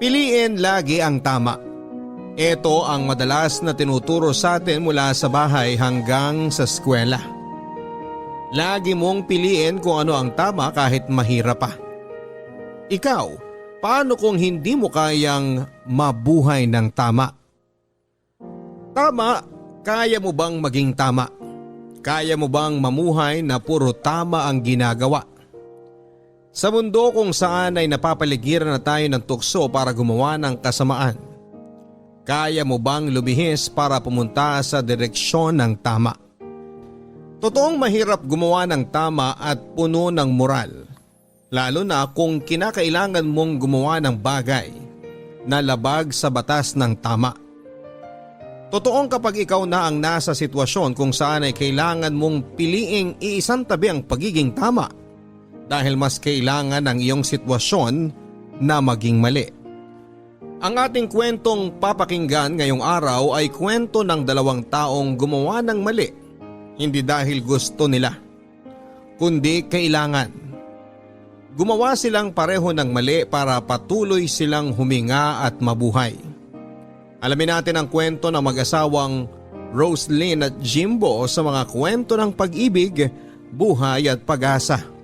Piliin lagi ang tama. Ito ang madalas na tinuturo sa atin mula sa bahay hanggang sa eskwela. Lagi mong piliin kung ano ang tama kahit mahirap pa. Ikaw, paano kung hindi mo kayang mabuhay ng tama? Tama, kaya mo bang maging tama? Kaya mo bang mamuhay na puro tama ang ginagawa? Sa mundo kung saan ay napapaligiran na tayo ng tukso para gumawa ng kasamaan, kaya mo bang lumihis para pumunta sa direksyon ng tama? Totoong mahirap gumawa ng tama at puno ng moral, lalo na kung kinakailangan mong gumawa ng bagay na labag sa batas ng tama. Totoong kapag ikaw na ang nasa sitwasyon kung saan ay kailangan mong piliing iisantabi ang pagiging tama dahil mas kailangan ang iyong sitwasyon na maging mali. Ang ating kwentong papakinggan ngayong araw ay kwento ng dalawang taong gumawa ng mali, hindi dahil gusto nila, kundi kailangan. Gumawa silang pareho ng mali para patuloy silang huminga at mabuhay. Alamin natin ang kwento ng mag-asawang Roslyn at Jimbo sa mga kwento ng pag-ibig, buhay at pag-asa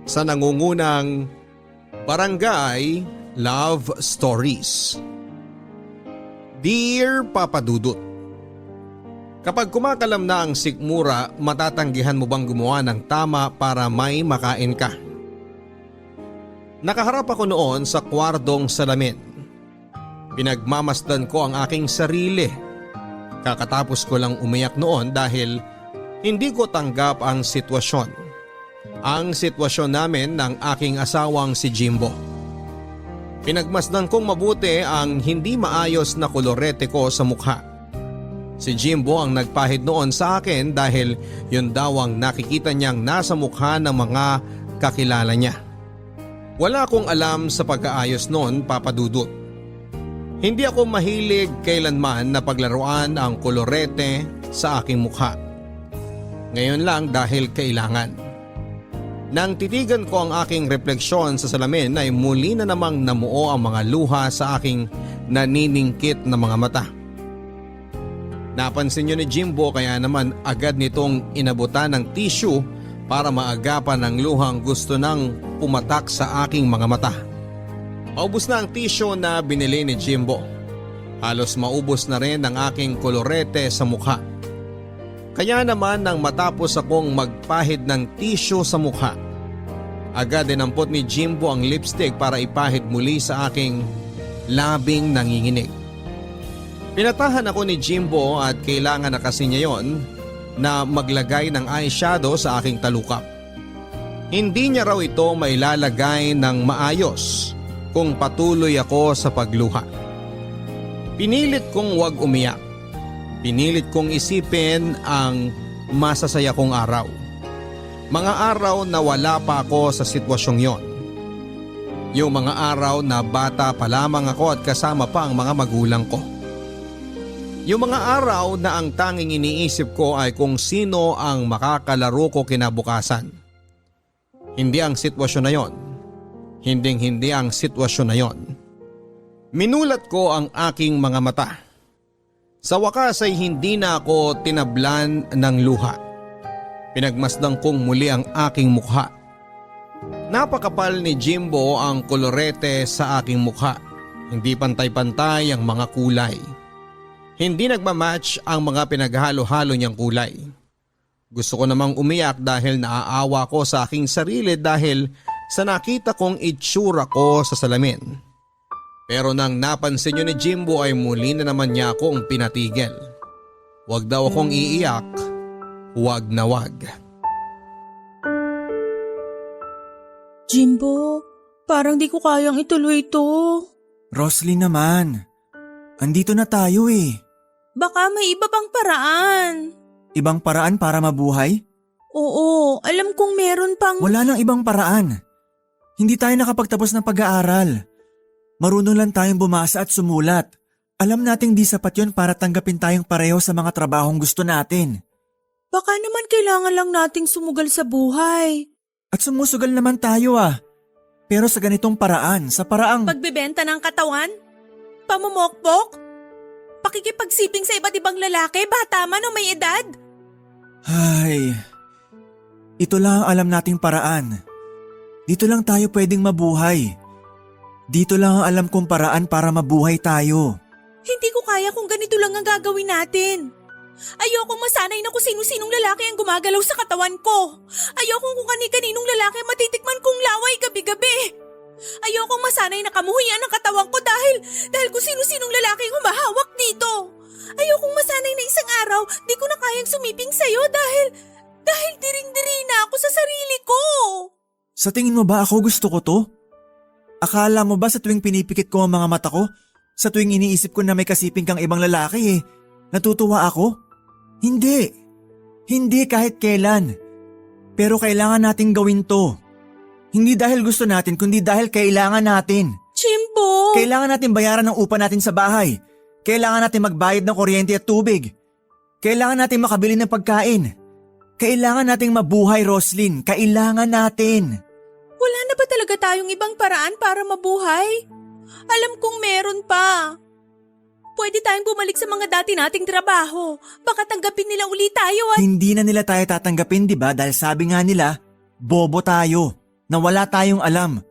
sa nangungunang Barangay Love Stories. Dear Papa Dudut, kapag kumakalam na ang sikmura, matatanggihan mo bang gumawa ng tama para may makain ka? Nakaharap ako noon sa kwardong salamin. Pinagmamasdan ko ang aking sarili. Kakatapos ko lang umiyak noon dahil hindi ko tanggap ang sitwasyon. Ang sitwasyon namin ng aking asawang si Jimbo. Pinagmasdan kong mabuti ang hindi maayos na kolorete ko sa mukha. Si Jimbo ang nagpahid noon sa akin dahil yun daw ang nakikita niyang nasa mukha ng mga kakilala niya. Wala akong alam sa pagkaayos noon, Papa Dudut. Hindi ako mahilig kailanman na paglaruan ang kolorete sa aking mukha. Ngayon lang dahil kailangan. Nang titigan ko ang aking refleksyon sa salamin ay muli na namang namuo ang mga luha sa aking naniningkit na mga mata. Napansin niyo ni Jimbo kaya naman agad nitong inabutan ng tissue para maagapan ang luhang gusto nang pumatak sa aking mga mata. Maubos na ang tissue na binili ni Jimbo. Halos maubos na rin ang aking kolorete sa mukha. Kaya naman nang matapos akong magpahid ng tissue sa mukha, agad dinampot ni Jimbo ang lipstick para ipahid muli sa aking labing nanginginig. Pinatahan ako ni Jimbo at kailangan na kasi niya yon na maglagay ng eyeshadow sa aking talukap. Hindi niya raw ito mailalagay ng maayos kung patuloy ako sa pagluha. Pinilit kong huwag umiyak. Pinilit kong isipin ang masasaya kong araw. Mga araw na wala pa ako sa sitwasyong yon. Yung mga araw na bata pa lamang ako at kasama pa ang mga magulang ko. Yung mga araw na ang tanging iniisip ko ay kung sino ang makakalaro ko kinabukasan. Hindi ang sitwasyon na yon. Hinding-hindi ang sitwasyon na yon. Minulat ko ang aking mga mata. Sa wakas ay hindi na ako tinablan ng luha. Pinagmasdan kong muli ang aking mukha. Napakapal ni Jimbo ang kolorete sa aking mukha. Hindi pantay-pantay ang mga kulay. Hindi nagmamatch ang mga pinaghalo-halo niyang kulay. Gusto ko namang umiyak dahil naaawa ko sa aking sarili dahil sa nakita kong itsura ko sa salamin. Pero nang napansin niyo ni Jimbo ay muli na naman niya akong pinatigil. Huwag daw akong iiyak, huwag na huwag. Jimbo, parang di ko kayang ituloy ito. Roslyn naman, andito na tayo eh. Baka may iba pang paraan. Ibang paraan para mabuhay? Oo, alam kong meron pang… Wala nang ibang paraan. Hindi tayo nakapagtapos ng pag-aaral. Marunong lang tayong bumasa at sumulat. Alam nating di sapat yun para tanggapin tayong pareho sa mga trabahong gusto natin. Baka naman kailangan lang nating sumugal sa buhay. At sumusugal naman tayo ah. Pero sa ganitong paraan, sa paraang… Pagbebenta ng katawan? Pamumokpok? Pakikipagsiping sa iba't ibang lalaki, bata man o may edad? Ay, ito lang ang alam nating paraan. Dito lang tayo pwedeng mabuhay. Dito lang ang alam kong paraan para mabuhay tayo. Hindi ko kaya kung ganito lang ang gagawin natin. Ayokong masanay na kung sino-sinong lalaki ang gumagalaw sa katawan ko. Ayokong kung kani-kaninong lalaki matitikman kong laway gabi-gabi. Ayokong masanay na kamuhian ang katawan ko dahil kung sino-sinong lalaki ang humahawak dito. Ayokong masanay na isang araw di ko na kayang sumiping sa'yo dahil diring-diri na ako sa sarili ko. Sa tingin mo ba ako gusto ko to? Akala mo ba sa tuwing pinipikit ko ang mga mata ko, sa tuwing iniisip ko na may kasiping kang ibang lalaki natutuwa ako? Hindi. Hindi kahit kailan. Pero kailangan nating gawin to. Hindi dahil gusto natin, kundi dahil kailangan natin. Jimbo! Kailangan natin bayaran ng upa natin sa bahay. Kailangan natin magbayad ng kuryente at tubig. Kailangan natin makabili ng pagkain. Kailangan nating mabuhay, Roslyn. Kailangan natin. Wala na ba talaga tayong ibang paraan para mabuhay? Alam kong meron pa. Pwede tayong bumalik sa mga dati nating trabaho. Baka tanggapin nila uli tayo at… Hindi na nila tayo tatanggapin, di ba? Dahil sabi nga nila, bobo tayo. Na wala tayong alam.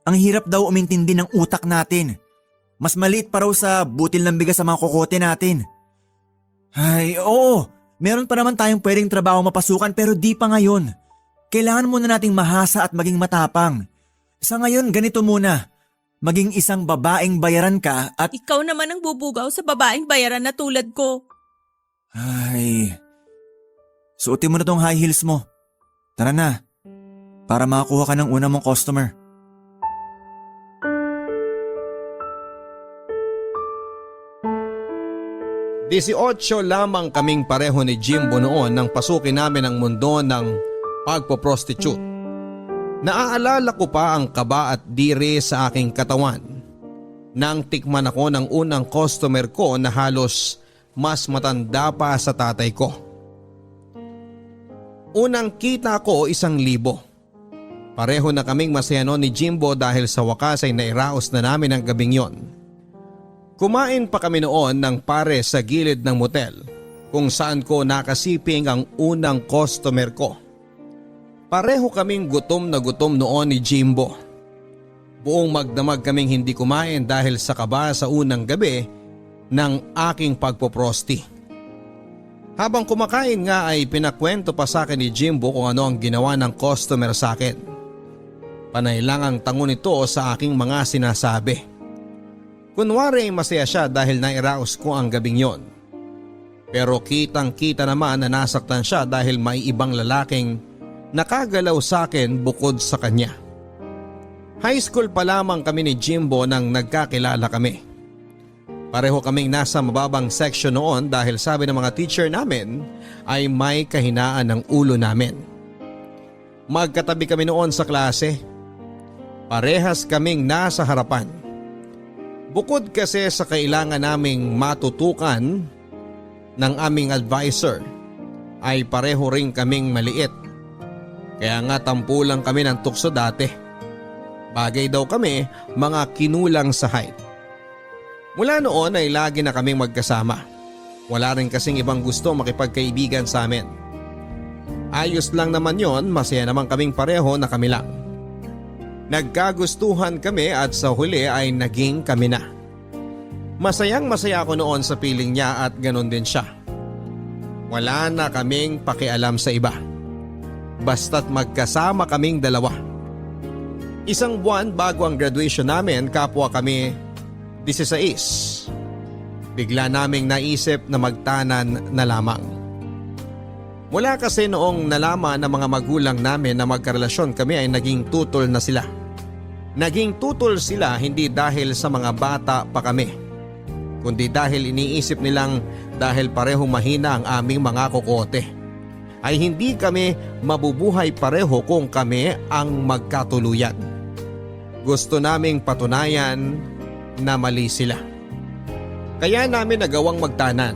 Ang hirap daw umintindi ng utak natin. Mas maliit pa raw sa butil ng bigas sa mga kokote natin. Ay, oo. Meron pa naman tayong pwedeng trabaho mapasukan pero di pa ngayon. Kailangan muna nating mahasa at maging matapang. Sa ngayon, ganito muna. Maging isang babaeng bayaran ka at… Ikaw naman ang bubugaw sa babaeng bayaran na tulad ko. Ay… Suotin mo na tong high heels mo. Tara na. Para makakuha ka ng una mong customer. Disiotso lamang kaming pareho ni Jimbo noon nang pasukin namin ang mundo ng pagpo-prostitute. Naaalala ko pa ang kaba at diri sa aking katawan nang tikman ako ng unang customer ko na halos mas matanda pa sa tatay ko. Unang kita ko 1,000. Pareho na kaming masaya noon ni Jimbo dahil sa wakas ay nairaos na namin ang gabing yon. Kumain pa kami noon ng pare sa gilid ng motel kung saan ko nakasiping ang unang customer ko. Pareho kaming gutom na gutom noon ni Jimbo. Buong magdamag kaming hindi kumain dahil sa kaba sa unang gabi ng aking pagpoprosti. Habang kumakain nga ay pinakwento pa sa akin ni Jimbo kung ano ang ginawa ng customer sa akin. Panay lang ang tango nito sa aking mga sinasabi. Kunwari masaya siya dahil nairaos ko ang gabing yon. Pero kitang kita naman na nasaktan siya dahil may ibang lalaking nakagalaw sa akin bukod sa kanya. High school pa lamang kami ni Jimbo nang nagkakilala kami. Pareho kaming nasa mababang section noon dahil sabi ng mga teacher namin ay may kahinaan ng ulo namin. Magkatabi kami noon sa klase. Parehas kaming nasa harapan. Bukod kasi sa kailangan naming matutukan ng aming advisor ay pareho rin kaming maliit. Kaya nga tampulang kami ng tukso dati. Bagay daw kami mga kinulang sa height. Mula noon ay lagi na kaming magkasama. Wala rin kasing ibang gusto makipagkaibigan sa amin. Ayos lang naman yon, masaya naman kaming pareho na kami lang. Nagkagustuhan kami at sa huli ay naging kami na. Masayang masaya ako noon sa piling niya at ganon din siya. Wala na kaming pakialam sa iba. Basta't magkasama kaming dalawa. 1 buwan bago ang graduation namin, kapwa kami 16. Bigla naming naisip na magtanan na lamang. Mula kasi noong nalaman ng mga magulang namin na magkarelasyon kami ay naging tutol na sila. Naging tutol sila hindi dahil sa mga bata pa kami, kundi dahil iniisip nilang dahil parehong mahina ang aming mga kokote ay hindi kami mabubuhay pareho kung kami ang magkatuluyan. Gusto naming patunayan na mali sila. Kaya namin nagawang magtanan.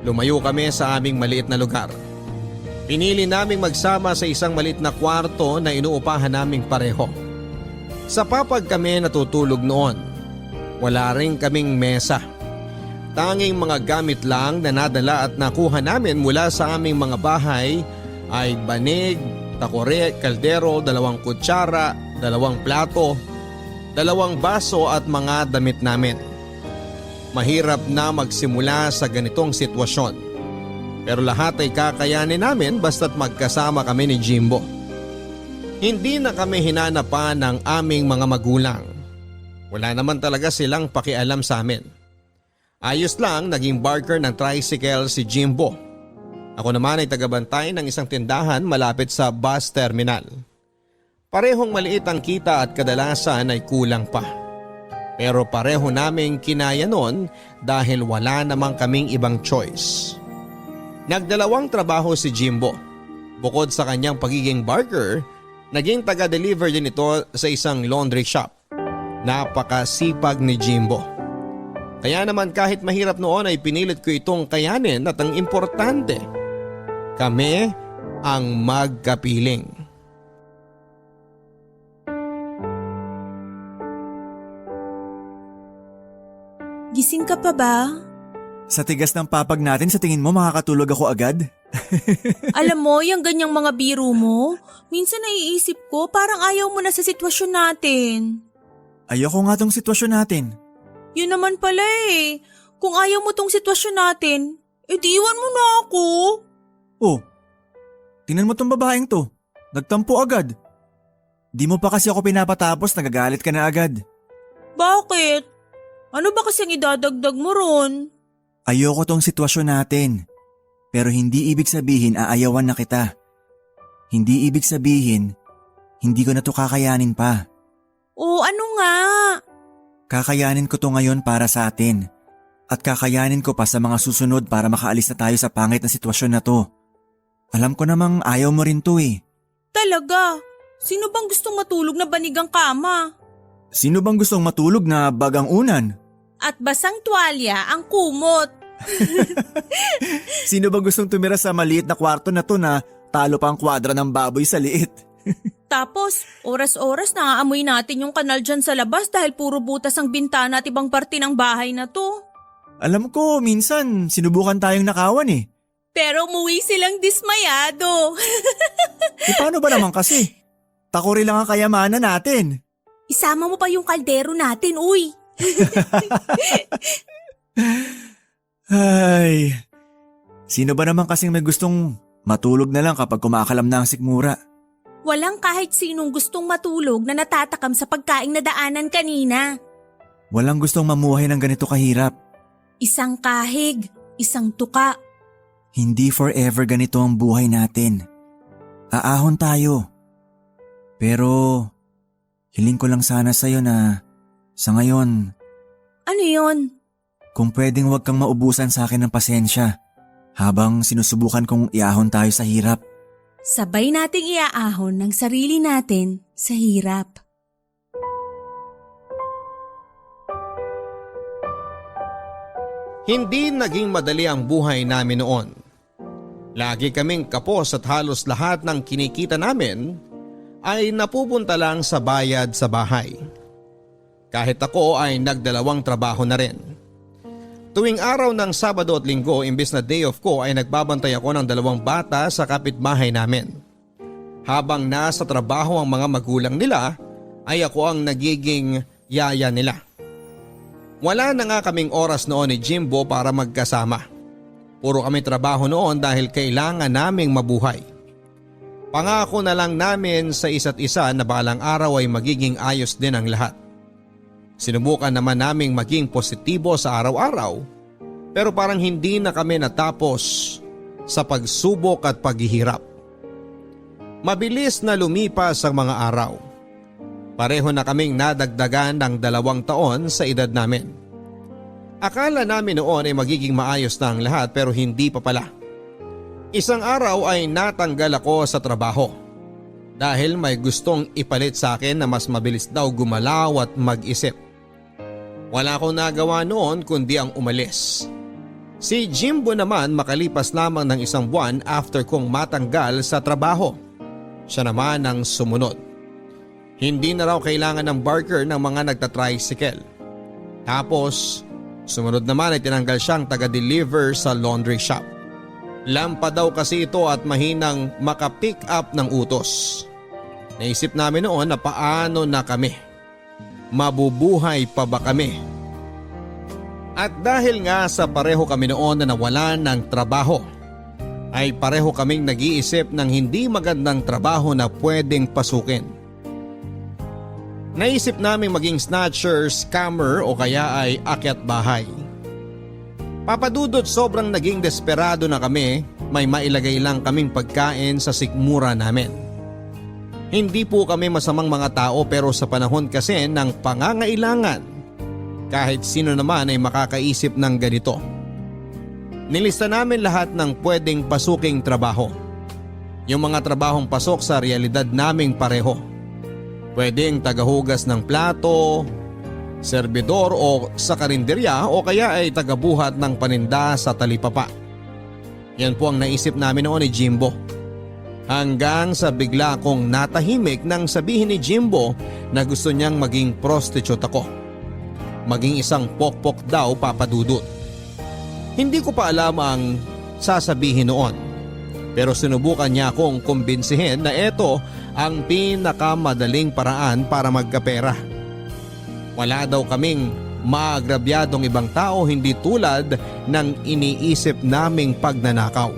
Lumayo kami sa aming maliit na lugar. Pinili naming magsama sa isang maliit na kwarto na inuupahan naming pareho. Sa papag kami natutulog noon. Wala rin kaming mesa. Tanging mga gamit lang na nadala at nakuha namin mula sa aming mga bahay ay banig, takore, kaldero, 2 kutsara, 2 plato, 2 baso at mga damit namin. Mahirap na magsimula sa ganitong sitwasyon. Pero lahat ay kakayanin namin basta't magkasama kami ni Jimbo. Hindi na kami hinanapan ng aming mga magulang. Wala naman talaga silang pakialam sa amin. Ayos lang naging barker ng tricycle si Jimbo. Ako naman ay tagabantay ng isang tindahan malapit sa bus terminal. Parehong maliit ang kita at kadalasan ay kulang pa. Pero pareho naming kinaya noon dahil wala namang kaming ibang choice. Nagdalawang trabaho si Jimbo. Bukod sa kanyang pagiging barker, naging taga-deliver din ito sa isang laundry shop. Napakasipag ni Jimbo. Kaya naman kahit mahirap noon ay pinilit ko itong kayanin at ang importante, kami ang magkapiling. Gising ka pa ba? Sa tigas ng papag natin, sa tingin mo makakatulog ako agad? Alam mo, yung ganyang mga biro mo, minsan naiisip ko parang ayaw mo na sa sitwasyon natin. Ayoko nga tong sitwasyon natin. Yun naman pala eh. Kung ayaw mo tong sitwasyon natin, edi iwan mo na ako. Oh, tingnan mo tong babaeng to. Nagtampo agad. Di mo pa kasi ako pinapatapos, nagagalit ka na agad. Bakit? Ano ba kasing idadagdag mo ron? Ayoko tong sitwasyon natin. Pero hindi ibig sabihin aayawan na kita. Hindi ibig sabihin, hindi ko na to kakayanin pa. O ano nga? Kakayanin ko to ngayon para sa atin. At kakayanin ko pa sa mga susunod para makaalis na tayo sa pangit na sitwasyon na to. Alam ko namang ayaw mo rin to eh. Talaga? Sino bang gustong matulog na banigang kama? Sino bang gustong matulog na bagang unan? At basang tuwalya ang kumot. Sino bang gustong tumira sa maliit na kwarto na to na talo pa ang kwadra ng baboy sa liit? Tapos, oras-oras naaamoy natin yung kanal dyan sa labas dahil puro butas ang bintana at ibang parte ng bahay na to. Alam ko, minsan sinubukan tayong nakawan eh. Pero umuwi silang dismayado. E paano ba naman kasi? Takori lang ang kayamanan natin. Isama mo pa yung kaldero natin, uy. Ay, sino ba naman kasing may gustong matulog na lang kapag kumakalam na ang sikmura? Walang kahit sinong gustong matulog na natatakam sa pagkaing nadaanan kanina. Walang gustong mamuhay ng ganito kahirap. Isang kahig, isang tuka. Hindi forever ganito ang buhay natin. Aahon tayo. Pero hiling ko lang sana sa'yo na sa ngayon, Ano yon? kung pwedeng wag kang maubusan sa akin ng pasensya habang sinusubukan kong iahon tayo sa hirap. Sabay nating iaahon ng sarili natin sa hirap. Hindi naging madali ang buhay namin noon. Lagi kaming kapos at halos lahat ng kinikita namin ay napupunta lang sa bayad sa bahay. Kahit ako ay nagdalawang trabaho na rin. Tuwing araw ng Sabado at Linggo, imbes na day off ko ay nagbabantay ako ng 2 bata sa kapitbahay namin. Habang nasa trabaho ang mga magulang nila, ay ako ang nagiging yaya nila. Wala na nga kaming oras noon ni Jimbo para magkasama. Puro kami trabaho noon dahil kailangan naming mabuhay. Pangako na lang namin sa isa't isa na balang araw ay magiging ayos din ang lahat. Sinubukan naman naming maging positibo sa araw-araw, pero parang hindi na kami natapos sa pagsubok at paghihirap. Mabilis na lumipas ang mga araw. Pareho na kaming nadagdagan ng 2 taon sa edad namin. Akala namin noon ay magiging maayos na ang lahat pero hindi pa pala. Isang araw ay natanggal ako sa trabaho dahil may gustong ipalit sa akin na mas mabilis daw gumalaw at mag-isip. Wala akong nagawa noon kundi ang umalis. Si Jimbo naman makalipas lamang ng 1 buwan after kong matanggal sa trabaho. Siya naman ang sumunod. Hindi na raw kailangan ng barker ng mga nagtatricycle. Tapos, sumunod naman ay tinanggal siyang taga-deliver sa laundry shop. Lampa daw kasi ito at mahinang maka-pick up ng utos. Naisip namin noon na paano na kami. Mabubuhay pa ba kami? At dahil nga sa pareho kami noon na nawalan ng trabaho, ay pareho kaming nag-iisip ng hindi magandang trabaho na pwedeng pasukin. Naisip naming maging snatcher, scammer o kaya ay akyat bahay. Papadudot sobrang naging desperado na kami, may mailagay lang kaming pagkain sa sikmura namin. Hindi po kami masamang mga tao pero sa panahon kasi ng pangangailangan, kahit sino naman ay makakaisip ng ganito. Nilista namin lahat ng pwedeng pasuking trabaho. Yung mga trabahong pasok sa realidad naming pareho. Pwedeng tagahugas ng plato, serbidor o sa karinderya o kaya ay tagabuhat ng paninda sa talipapa. Yan po ang naisip namin noon ni Jimbo. Hanggang sa bigla kong natahimik nang sabihin ni Jimbo na gusto niyang maging prostitute ako. Maging isang pokpok daw, Papadudot. Hindi ko pa alam ang sasabihin noon. Pero sinubukan niya akong kumbinsihin na ito ang pinakamadaling paraan para magkapera. Wala daw kaming maagrabyadong ibang tao hindi tulad ng iniisip naming pagnanakaw.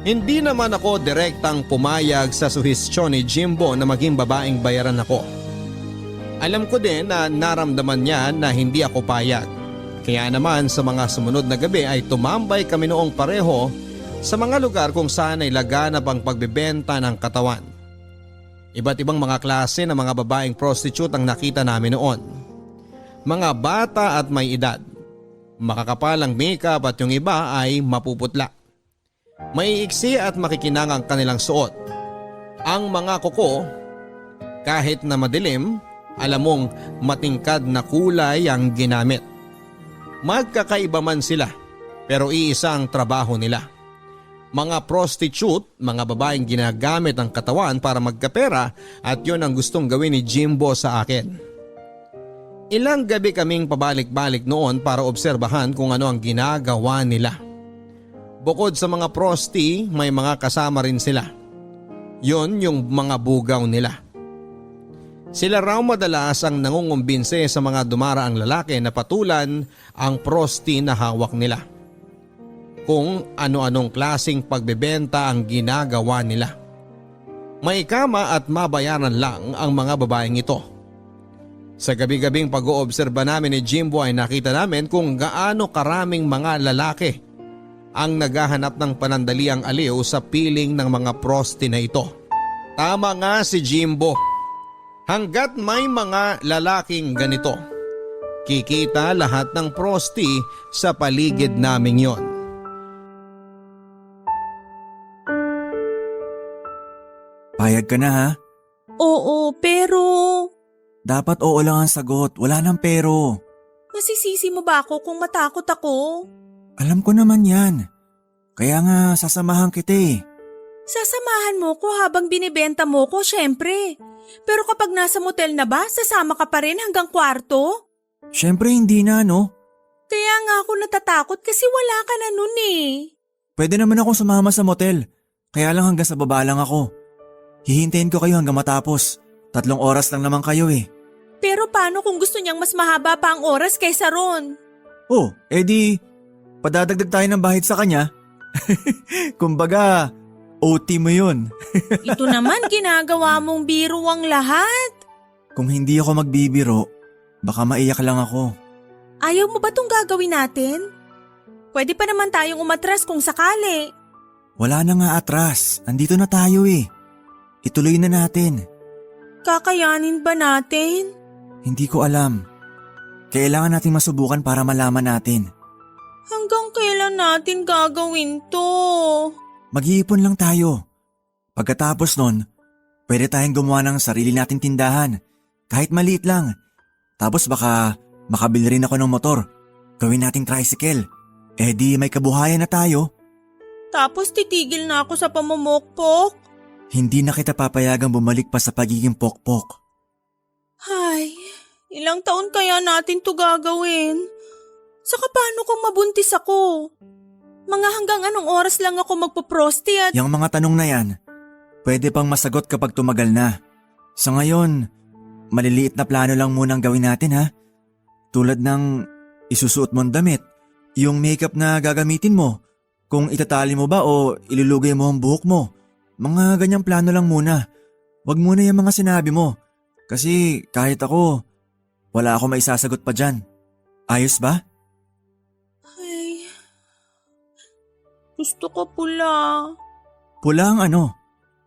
Hindi naman ako direktang pumayag sa suhestyon ni Jimbo na maging babaeng bayaran ako. Alam ko din na naramdaman niya na hindi ako payag. Kaya naman sa mga sumunod na gabi ay tumambay kami noong pareho sa mga lugar kung saan ay laganap ang pagbebenta ng katawan. Iba't ibang mga klase ng mga babaeng prostitute ang nakita namin noon. Mga bata at may edad. Makakapal ang makeup at yung iba ay mapuputla. May iksi at makikinang ang kanilang suot. Ang mga kuko, kahit na madilim, alam mong matingkad na kulay ang ginamit. Magkakaiba man sila pero iisa ang trabaho nila. Mga prostitute, mga babaeng ginagamit ang katawan para magkapera at yun ang gustong gawin ni Jimbo sa akin. Ilang gabi kaming pabalik-balik noon para obserbahan kung ano ang ginagawa nila. Bukod sa mga prosti, may mga kasama rin sila. Yun yung mga bugaw nila. Sila raw madalas ang nangungumbinse sa mga dumaraang lalaki na patulan ang prosti na hawak nila. Kung ano-anong klaseng pagbebenta ang ginagawa nila. May kama at mabayaran lang ang mga babaeng ito. Sa gabi-gabing pag-oobserba namin ni Jimbo ay nakita namin kung gaano karaming mga lalaki ang naghahanap ng panandaliang aliw sa piling ng mga prosti na ito. Tama nga si Jimbo. Hanggat may mga lalaking ganito, kikita lahat ng prosti sa paligid naming yon. Payag ka na ha? Oo, pero Dapat oo lang ang sagot, wala nang pero. masisisi mo ba ako kung matakot ako? Alam ko naman yan. Kaya nga sasamahan kita eh. Sasamahan mo ko habang binibenta mo ko, syempre. Pero kapag nasa motel na ba, sasama ka pa rin hanggang kwarto? Siyempre hindi na no. Kaya nga ako natatakot kasi wala ka na nun eh. Pwede naman ako sumama sa motel. Kaya lang hanggang sa baba lang ako. Hihintayin ko kayo hanggang matapos. 3 oras lang naman kayo eh. Pero paano kung gusto niyang mas mahaba pa ang oras kaysa ron? Oh, edi padadagdag tayo ng bahid sa kanya. Kumbaga, OT mo yun. Ito naman ginagawa mong biro ang lahat. Kung hindi ako magbibiro, baka maiyak lang ako. Ayaw mo ba tong gagawin natin? Pwede pa naman tayong umatras kung sakali. Wala na nga atras, andito na tayo eh. Ituloy na natin. Kakayanin ba natin? Hindi ko alam. Kailangan nating masubukan para malaman natin. Hanggang kailan natin gagawin to? Mag-iipon lang tayo. Pagkatapos nun, pwede tayong gumawa ng sarili nating tindahan. Kahit maliit lang. Tapos baka makabili rin ako ng motor. Gawin nating tricycle. Eh di may kabuhayan na tayo. Tapos titigil na ako sa pamumukpok. Hindi na kita papayagang bumalik pa sa pagiging pokpok. Ay, ilang taon kaya natin to gagawin? Saka paano kung mabuntis ako? Mga hanggang anong oras lang ako magpo-prosty at… Yang mga tanong na yan, pwede pang masagot kapag tumagal na. Sa ngayon, maliliit na plano lang munang gawin natin ha. Tulad ng isusuot mong damit, yung makeup na gagamitin mo, kung itatali mo ba o ilulugay mo ang buhok mo. Mga ganyang plano lang muna. Wag muna yung mga sinabi mo. Kasi kahit ako, wala ako maisasagot pa dyan. Ayos ba? Ay, gusto ko pula. Pula ang ano?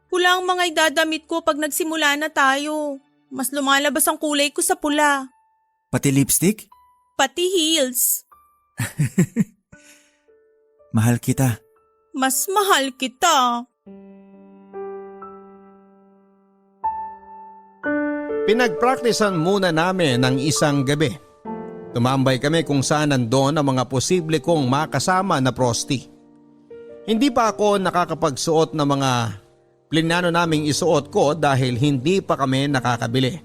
Pula ang mga idadamit ko pag nagsimula na tayo. Mas lumalabas ang kulay ko sa pula. Pati lipstick? Pati heels. Mahal kita. Mas mahal kita. Pinagpraktisan muna namin ng isang gabi. Tumambay kami kung saan nandoon ang mga posible kong makasama na prosti. Hindi pa ako nakakapagsuot ng mga plinano naming isuot ko dahil hindi pa kami nakakabili.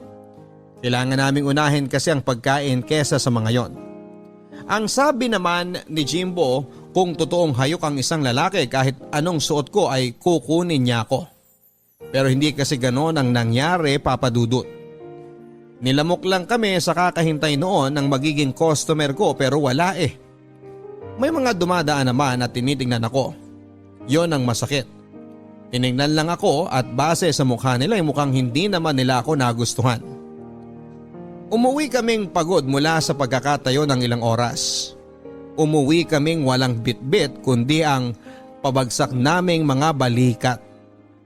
Kailangan naming unahin kasi ang pagkain kesa sa mga yon. Ang sabi naman ni Jimbo, kung totoong hayok ang isang lalaki kahit anong suot ko ay kukunin niya ako. Pero hindi kasi ganoon ang nangyari, Papa Dudut. Nilamok lang kami sa kakahintay noon ng magiging customer ko pero wala eh. May mga dumadaan naman at tinitingnan ako. Yon ang masakit. Tinignan lang ako at base sa mukha nila ay mukhang hindi naman nila ako nagustuhan. Umuwi kaming pagod mula sa pagkakatayo ng ilang oras. Umuwi kaming walang bitbit kundi ang pabagsak naming mga balikat.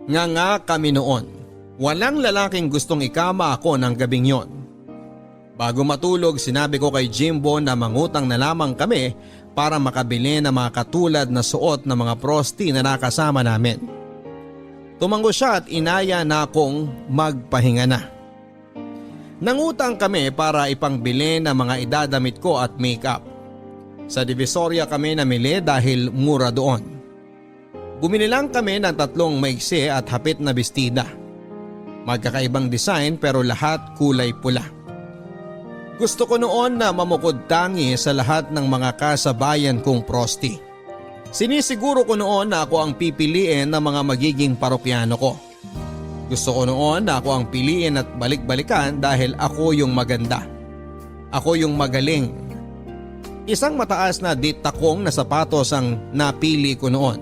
Nga kami noon. Walang lalaking gustong ikama ako ng gabing yon. Bago matulog sinabi ko kay Jimbo na mangutang na lamang kami para makabili ng mga katulad na suot ng mga prosti na nakasama namin. Tumango siya at inaya na akong magpahinga na. Nangutang kami para ipangbili ng mga idadamit ko at makeup. Sa Divisoria kami namili dahil mura doon. Bumili lang kami ng 3 maiksi at hapit na bestida. Magkakaibang design pero lahat kulay pula. Gusto ko noon na mamukod tangi sa lahat ng mga kasabayan kong prosti. Sinisiguro ko noon na ako ang pipiliin ng mga magiging parokyano ko. Gusto ko noon na ako ang piliin at balik-balikan dahil ako yung maganda. Ako yung magaling. Isang mataas na ditakong na sapatos ang napili ko noon.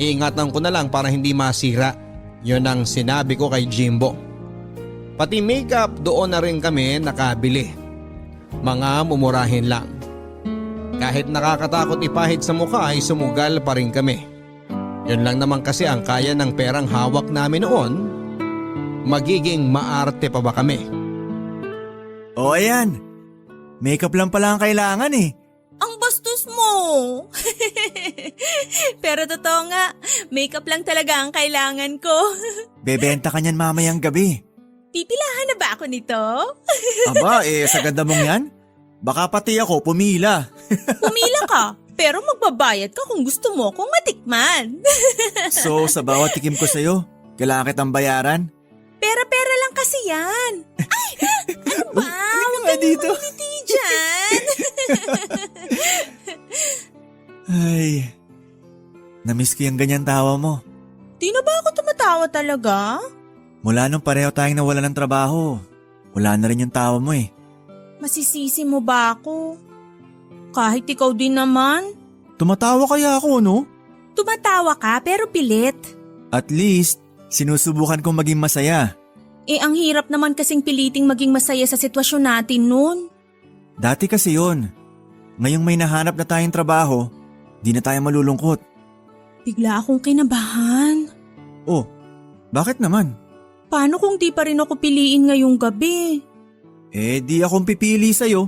Iingatan ko na lang para hindi masira. Yun ang sinabi ko kay Jimbo. Pati makeup doon na rin kami nakabili. Mga mumurahin lang. Kahit nakakatakot ipahid sa mukha ay sumugal pa rin kami. Yun lang naman kasi ang kaya ng perang hawak namin noon. Magiging maarte pa ba kami? O ayan, makeup lang pala ang kailangan eh. Ang bastos mo! Pero totoo nga, makeup lang talaga ang kailangan ko. Bebenta ka niyan mamayang gabi. Pipilahan na ba ako nito? Aba sa ganda mong yan, baka pati ako pumila. Pumila ka, pero magbabayad ka kung gusto mo kung matikman. So sa bawat tikim ko sa'yo, kailangan kitang bayaran? Pera-pera lang kasi yan. Ay, ano ba? Halika nga dito. Hindi dyan. Ay, namiss ko yung ganyan tawa mo. Di na ba ako tumatawa talaga? Mula nung pareho tayong nawala ng trabaho, wala na rin yung tawa mo eh. Masisisi mo ba ako? Kahit ikaw din naman. Tumatawa kaya ako, no? Tumatawa ka pero pilit. At least, sinusubukan kong maging masaya. Eh ang hirap naman kasing piliting maging masaya sa sitwasyon natin noon. Dati kasi yun. Ngayong may nahanap na tayong trabaho, di na tayo malulungkot. Bigla akong kinabahan. Oh, bakit naman? Paano kung di pa rin ako piliin ngayong gabi? Eh di akong pipili sa'yo.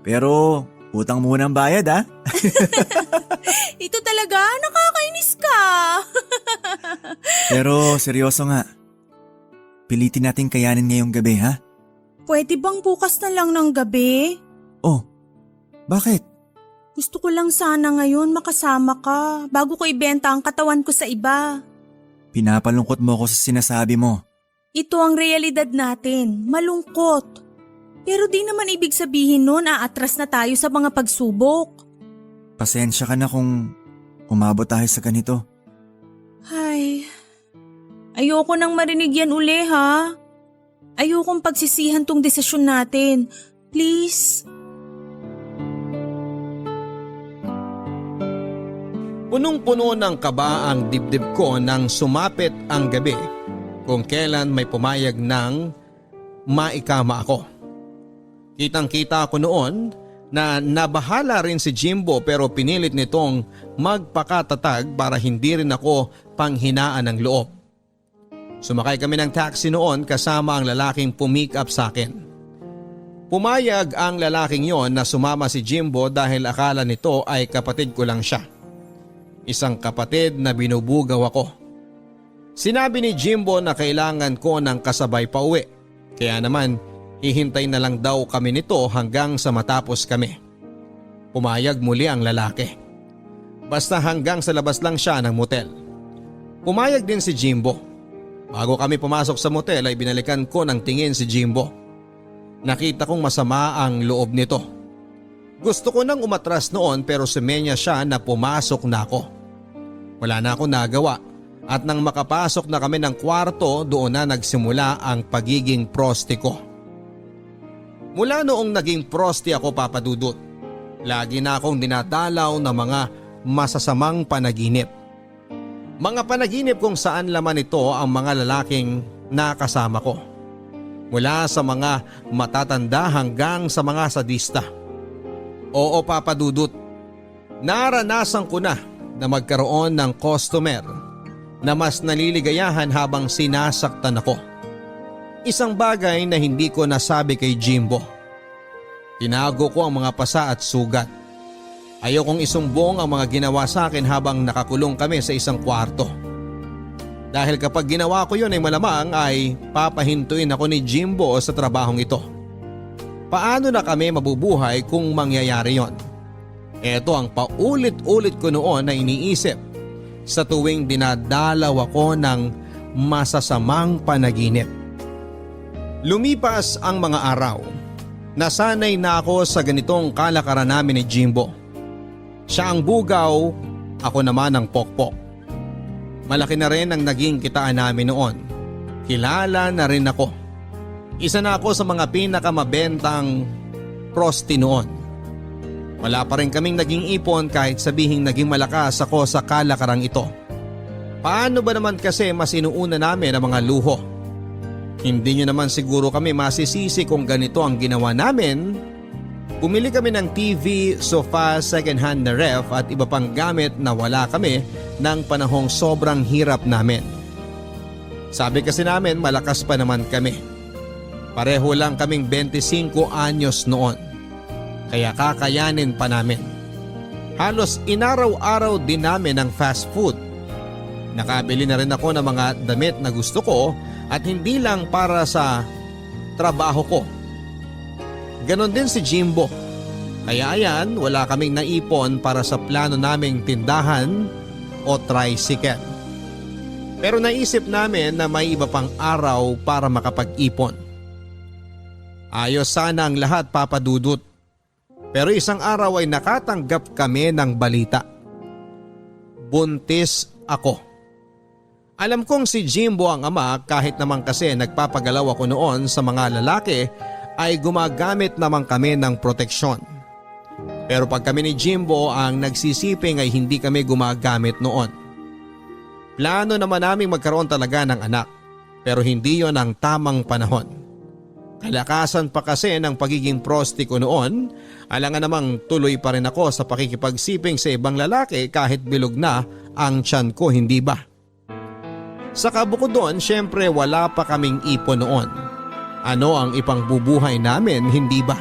Pero utang muna ang bayad ah. Ito talaga, nakakainis ka. Pero seryoso nga. Pilitin natin kayanin ngayong gabi ha? Pwede bang bukas na lang ng gabi? Oh, bakit? Gusto ko lang sana ngayon makasama ka bago ko ibenta ang katawan ko sa iba. Pinapalungkot mo ako sa sinasabi mo. Ito ang realidad natin, malungkot. Pero di naman ibig sabihin nun aatras na tayo sa mga pagsubok. Pasensya ka na kung umabot tayo sa ganito. Ay, ayoko nang marinig yan uli ha. Ayokong pagsisihan tong desisyon natin. Please. Punong-puno ng kaba ang dibdib ko nang sumapit ang gabi kung kailan may pumayag ng maikama ako. Kitang-kita ko noon na nabahala rin si Jimbo pero pinilit nitong magpakatatag para hindi rin ako panghinaan ng loob. Sumakay kami ng taxi noon kasama ang lalaking pumick up sa akin. Pumayag ang lalaking yon na sumama si Jimbo dahil akala nito ay kapatid ko lang siya. Isang kapatid na binubugaw ako. Sinabi ni Jimbo na kailangan ko ng kasabay pa uwi. Kaya naman hihintay na lang daw kami nito hanggang sa matapos kami. Pumayag muli ang lalaki. Basta hanggang sa labas lang siya ng motel. Pumayag din si Jimbo. Bago kami pumasok sa motel ay binalikan ko ng tingin si Jimbo. Nakita kong masama ang loob nito. Gusto ko nang umatras noon pero sumenya siya na pumasok na ako. Wala na akong nagawa at nang makapasok na kami ng kwarto doon na nagsimula ang pagiging prosti ko. Mula noong naging prosti ako, Papa Dudut, lagi na akong dinadalaw ng mga masasamang panaginip. Mga panaginip kung saan laman ito ang mga lalaking nakasama ko. Mula sa mga matatanda hanggang sa mga sadista. Oo, Papa Dudut, naranasan ko na magkaroon ng customer na mas naliligayahan habang sinasaktan ako. Isang bagay na hindi ko nasabi kay Jimbo. Tinago ko ang mga pasa at sugat. Ayokong isumbong ang mga ginawa sa akin habang nakakulong kami sa isang kwarto. Dahil kapag ginawa ko yun ay malamang ay papahintuin ako ni Jimbo sa trabahong ito. Paano na kami mabubuhay kung mangyayari yon? Ito ang paulit-ulit ko noon na iniisip sa tuwing dinadalaw ako ng masasamang panaginip. Lumipas ang mga araw. Nasanay na ako sa ganitong kalakaran namin ni Jimbo. Siya ang bugaw, ako naman ang pokpok. Malaki na rin ang naging kitaan namin noon. Kilala na rin ako. Isa na ako sa mga pinakamabentang prosti noon. Wala pa rin kaming naging ipon kahit sabihing naging malakas ako sa kalakarang ito. Paano ba naman kasi mas inuuna namin ang mga luho? Hindi nyo naman siguro kami masisisi kung ganito ang ginawa namin. Bumili kami ng TV, sofa, second-hand na ref at iba pang gamit na wala kami ng panahong sobrang hirap namin. Sabi kasi namin malakas pa naman kami. Pareho lang kaming 25 anyos noon. Kaya kakayanin pa namin. Halos inaraw-araw din namin ng fast food. Nakabili na rin ako ng mga damit na gusto ko at hindi lang para sa trabaho ko. Ganon din si Jimbo. Kaya ayan, wala kaming naipon para sa plano naming tindahan o tricycle. Pero naisip namin na may iba pang araw para makapag-ipon. Ayos sana ang lahat, Papa Dudut. Pero isang araw ay nakatanggap kami ng balita. Buntis ako. Alam kong si Jimbo ang ama kahit naman kasi nagpapagalaw ako noon sa mga lalaki ay gumagamit naman kami ng proteksyon. Pero pag kami ni Jimbo ang nagsisiping ay hindi kami gumagamit noon. Plano naman naming magkaroon talaga ng anak pero hindi yon ang tamang panahon. Kalakasan pa kasi ng pagiging prosti ko noon, alangan namang tuloy pa rin ako sa pakikipagsiping sa ibang lalaki kahit bilog na ang tiyan ko, hindi ba? Saka bukod doon, syempre wala pa kaming ipon noon. Ano ang ipangbubuhay namin, hindi ba?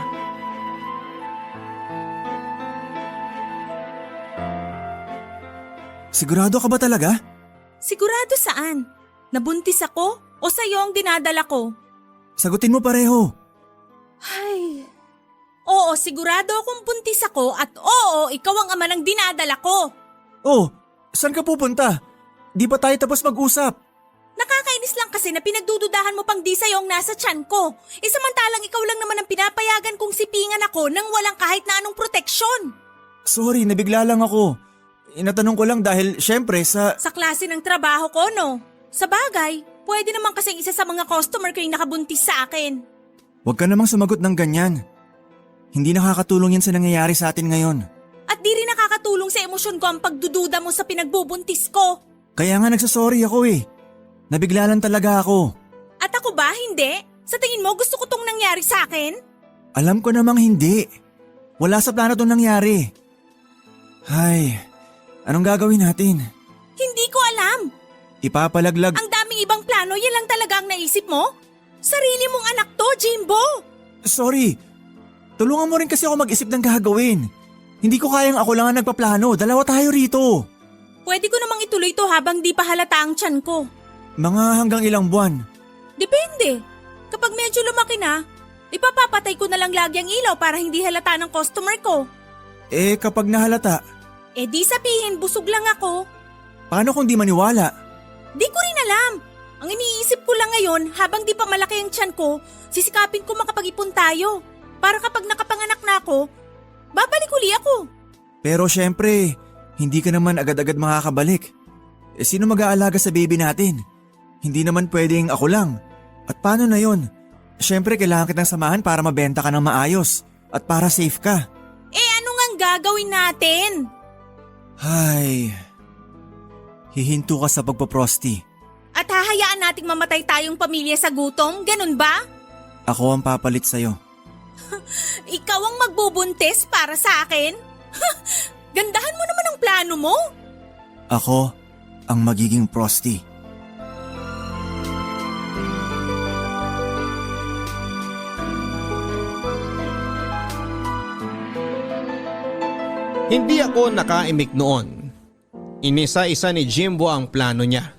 Sigurado ka ba talaga? Sigurado saan? Nabuntis ako o sa'yo ang dinadala ko? Sagutin mo pareho. Ay, oo, sigurado akong buntis ako at oo, ikaw ang ama ng dinadala ko. Oh, saan ka pupunta? Di ba tayo tapos mag-usap? Nakakainis Nakakainis lang kasi na pinagdududahan mo pang di sa'yo ang nasa tiyan ko. Samantalang ikaw lang naman ang pinapayagan kong sipingan ako nang walang kahit na anong proteksyon. Sorry, nabigla lang ako. Inatanong ko lang dahil syempre sa... Sa klase ng trabaho ko, no? Sa bagay, pwede naman kasing isa sa mga customer ko yung nakabuntis sa akin. Huwag ka namang sumagot ng ganyan. Hindi nakakatulong yan sa nangyayari sa atin ngayon. At di rin nakakatulong sa emosyon ko ang pagdududa mo sa pinagbubuntis ko. Kaya nga nagsasorry ako eh. Nabigla lang talaga ako. At ako ba, hindi? Sa tingin mo, gusto ko tong nangyari sa akin? Alam ko namang hindi. Wala sa plano itong nangyari. Ay, anong gagawin natin? Hindi ko alam. Ipapalaglag... Ang daming ibang plano, yan lang talaga ang naisip mo? Sarili mong anak to, Jimbo. Sorry. Tulungan mo rin kasi ako mag-isip ng gagawin. Hindi ko kayang ako lang ang nagpaplano. Dalawa tayo rito. Pwede ko namang ituloy to habang di pa halata ang tiyan ko. Mga hanggang ilang buwan. Depende. Kapag medyo lumaki na, ipapapatay ko na lang lagi ang ilaw para hindi halata ng customer ko. Eh kapag nahalata, Eh di sabihin, busog lang ako. paano kung di maniwala? Di ko rin alam. Ang iniisip ko lang ngayon, habang di pa malaki ang tiyan ko, sisikapin ko makapag-ipon tayo. Para kapag nakapanganak na ako, babalik uli ako. Pero syempre, hindi ka naman agad-agad makakabalik. Eh sino mag-aalaga sa baby natin? Hindi naman pwedeng ako lang. At paano na yon? Syempre kailangan kitang samahan para mabenta ka ng maayos. At para safe ka. Eh ano ngang gagawin natin? Ay, hihinto ka sa pagpaprosti. At hahayaan nating mamatay tayong pamilya sa gutom, ganun ba? Ako ang papalit sa'yo. Ikaw ang magbubuntis para sa akin? Gandahan mo naman ang plano mo. Ako ang magiging prosti. Hindi ako nakaimik noon. Inisa-isa ni Jimbo ang plano niya.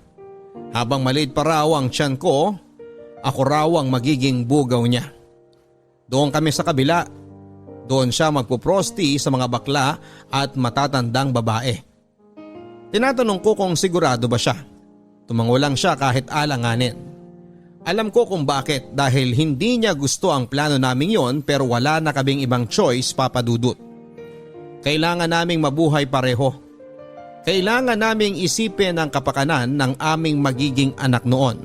Habang maliit pa raw ang tiyan ko, ako raw ang magiging bugaw niya. Doon kami sa kabila. Doon siya magpuprosti sa mga bakla at matatandang babae. Tinatanong ko kung sigurado ba siya. Tumango lang siya kahit alanganin. Alam ko kung bakit, dahil hindi niya gusto ang plano naming yon, pero wala na kaming ibang choice, Papa Dudut. Kailangan naming mabuhay pareho. Kailangan naming isipin ang kapakanan ng aming magiging anak noon.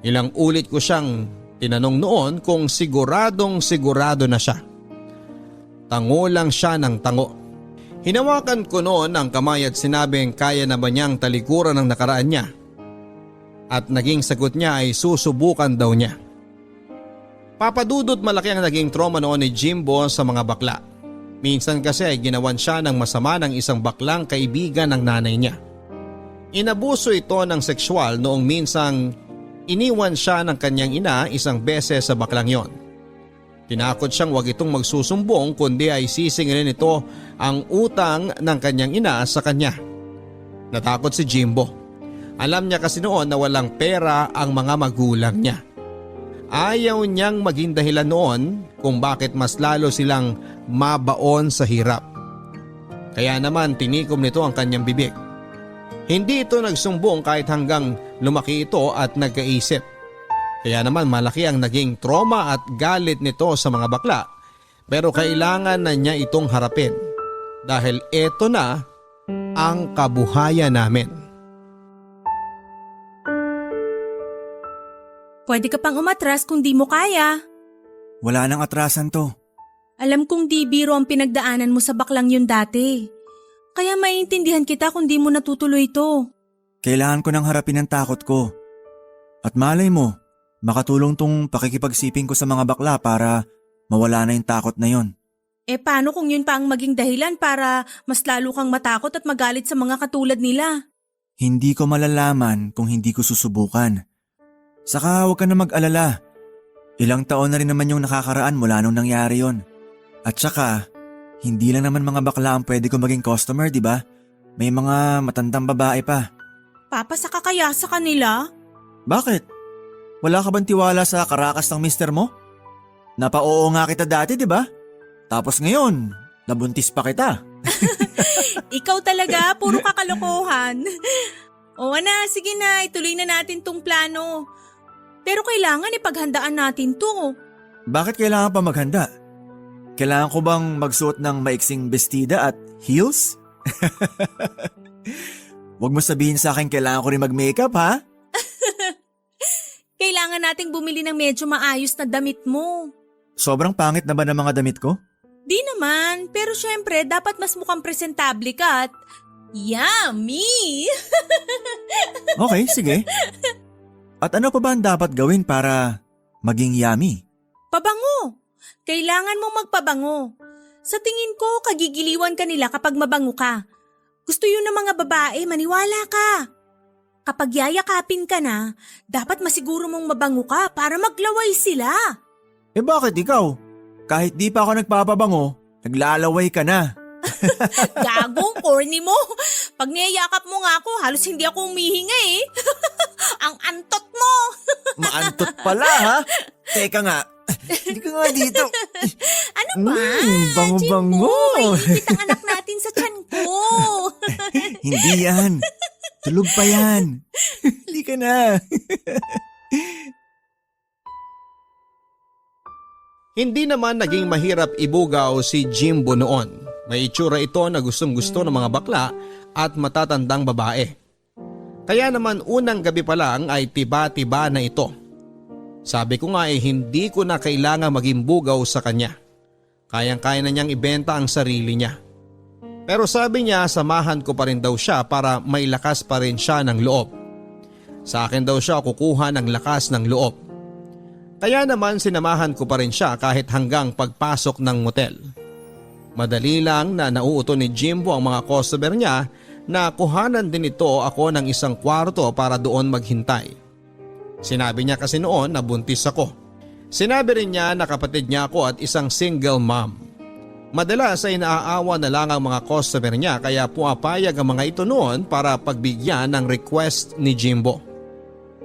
Ilang ulit ko siyang tinanong noon kung siguradong sigurado na siya. Tango lang siya ng tango. Hinawakan ko noon ang kamay at sinabing kaya na ba niyang talikuran ang nakaraan niya. At naging sagot niya ay susubukan daw niya. Papadudot, malaki ang naging trauma noon ni Jimbo sa mga bakla. Minsan kasi ay ginawan siya ng masama ng isang baklang kaibigan ng nanay niya. Inabuso ito ng sexual noong minsang iniwan siya ng kanyang ina isang beses sa baklang yon. Tinakot siyang wag itong magsusumbong kundi ay sisingilin ito ang utang ng kanyang ina sa kanya. Natakot si Jimbo. Alam niya kasi noon na walang pera ang mga magulang niya. Ayaw niyang maging dahilan noon kung bakit mas lalo silang mabaon sa hirap. Kaya naman tinikom nito ang kanyang bibig. Hindi ito nagsumbong kahit hanggang lumaki ito at nagkaisip. Kaya naman malaki ang naging trauma at galit nito sa mga bakla, pero kailangan na niya itong harapin dahil eto na ang kabuhayan namin. Pwede ka pang umatras kung di mo kaya. Wala nang atrasan to. Alam kong di biro ang pinagdaanan mo sa baklang yun dati. Kaya maiintindihan kita kung di mo natutuloy ito. Kailangan ko nang harapin ang takot ko. At malay mo, makatulong tong pakikipagsiping ko sa mga bakla para mawala na yung takot na yon. Eh paano kung yun pa ang maging dahilan para mas lalo kang matakot at magalit sa mga katulad nila? Hindi ko malalaman kung hindi ko susubukan. Saka huwag ka na mag-alala. Ilang taon na rin naman yung nakakaraan mula nung nangyari yon. At saka, hindi lang naman mga bakla ang pwede ko maging customer, di ba? May mga matandang babae pa. Papasa ka kaya sa kanila? Bakit? Wala ka bang tiwala sa karakas ng mister mo? Napa-oo nga kita dati, di ba? Tapos ngayon, nabuntis pa kita. Ikaw talaga, puro kakalokohan. O na, sige na, ituloy na natin tong plano. Pero kailangan ipaghandaan natin to. Bakit kailangan pa maghanda? Kailangan ko bang magsuot ng maiksing bestida at heels? Huwag mo sabihin sa akin kailangan ko rin mag-makeup ha? Kailangan nating bumili ng medyo maayos na damit mo. Sobrang pangit na ba ng mga damit ko? Di naman, pero syempre dapat mas mukhang presentable ka at yummy! Okay, sige. At ano pa ba ang dapat gawin para maging yummy? Pabango! Kailangan mong magpabango. Sa tingin ko, kagigiliwan ka nila kapag mabango ka. Gusto yun ng mga babae, maniwala ka. Kapag yayakapin ka na, dapat masiguro mong mabango ka para maglaway sila. Eh bakit ikaw? Kahit di pa ako nagpapabango, naglalaway ka na. Gagong corny mo. Pag niyayakap mo nga ako, halos hindi ako humihinga eh. Ang antot mo. Maantot pala ha? Teka nga, hindi ka nga dito. Ano ba? Bango-bango. Jimbo, mahigpit ang anak natin sa tiyan ko. Hindi yan. Tulog pa yan. Hindi ka na. Hindi naman naging mahirap ibugaw si Jimbo noon. May itsura ito na gustong-gusto ng mga bakla at matatandang babae. Kaya naman unang gabi pa lang ay tiba-tiba na ito. Sabi ko nga hindi ko na kailangan maging bugaw sa kanya. Kayang-kaya na niyang ibenta ang sarili niya. Pero sabi niya samahan ko pa rin daw siya para may lakas pa rin siya ng loob. Sa akin daw siya kukuha ng lakas ng loob. Kaya naman sinamahan ko pa rin siya kahit hanggang pagpasok ng motel. Madali lang na nauuto ni Jimbo ang mga customer niya na kuhanan din ito ako ng isang kwarto para doon maghintay. Sinabi niya kasi noon na buntis ako. Sinabi rin niya na kapatid niya ako at isang single mom. Madalas ay naaawa na lang ang mga customer niya kaya puapayag ang mga ito noon para pagbigyan ng request ni Jimbo.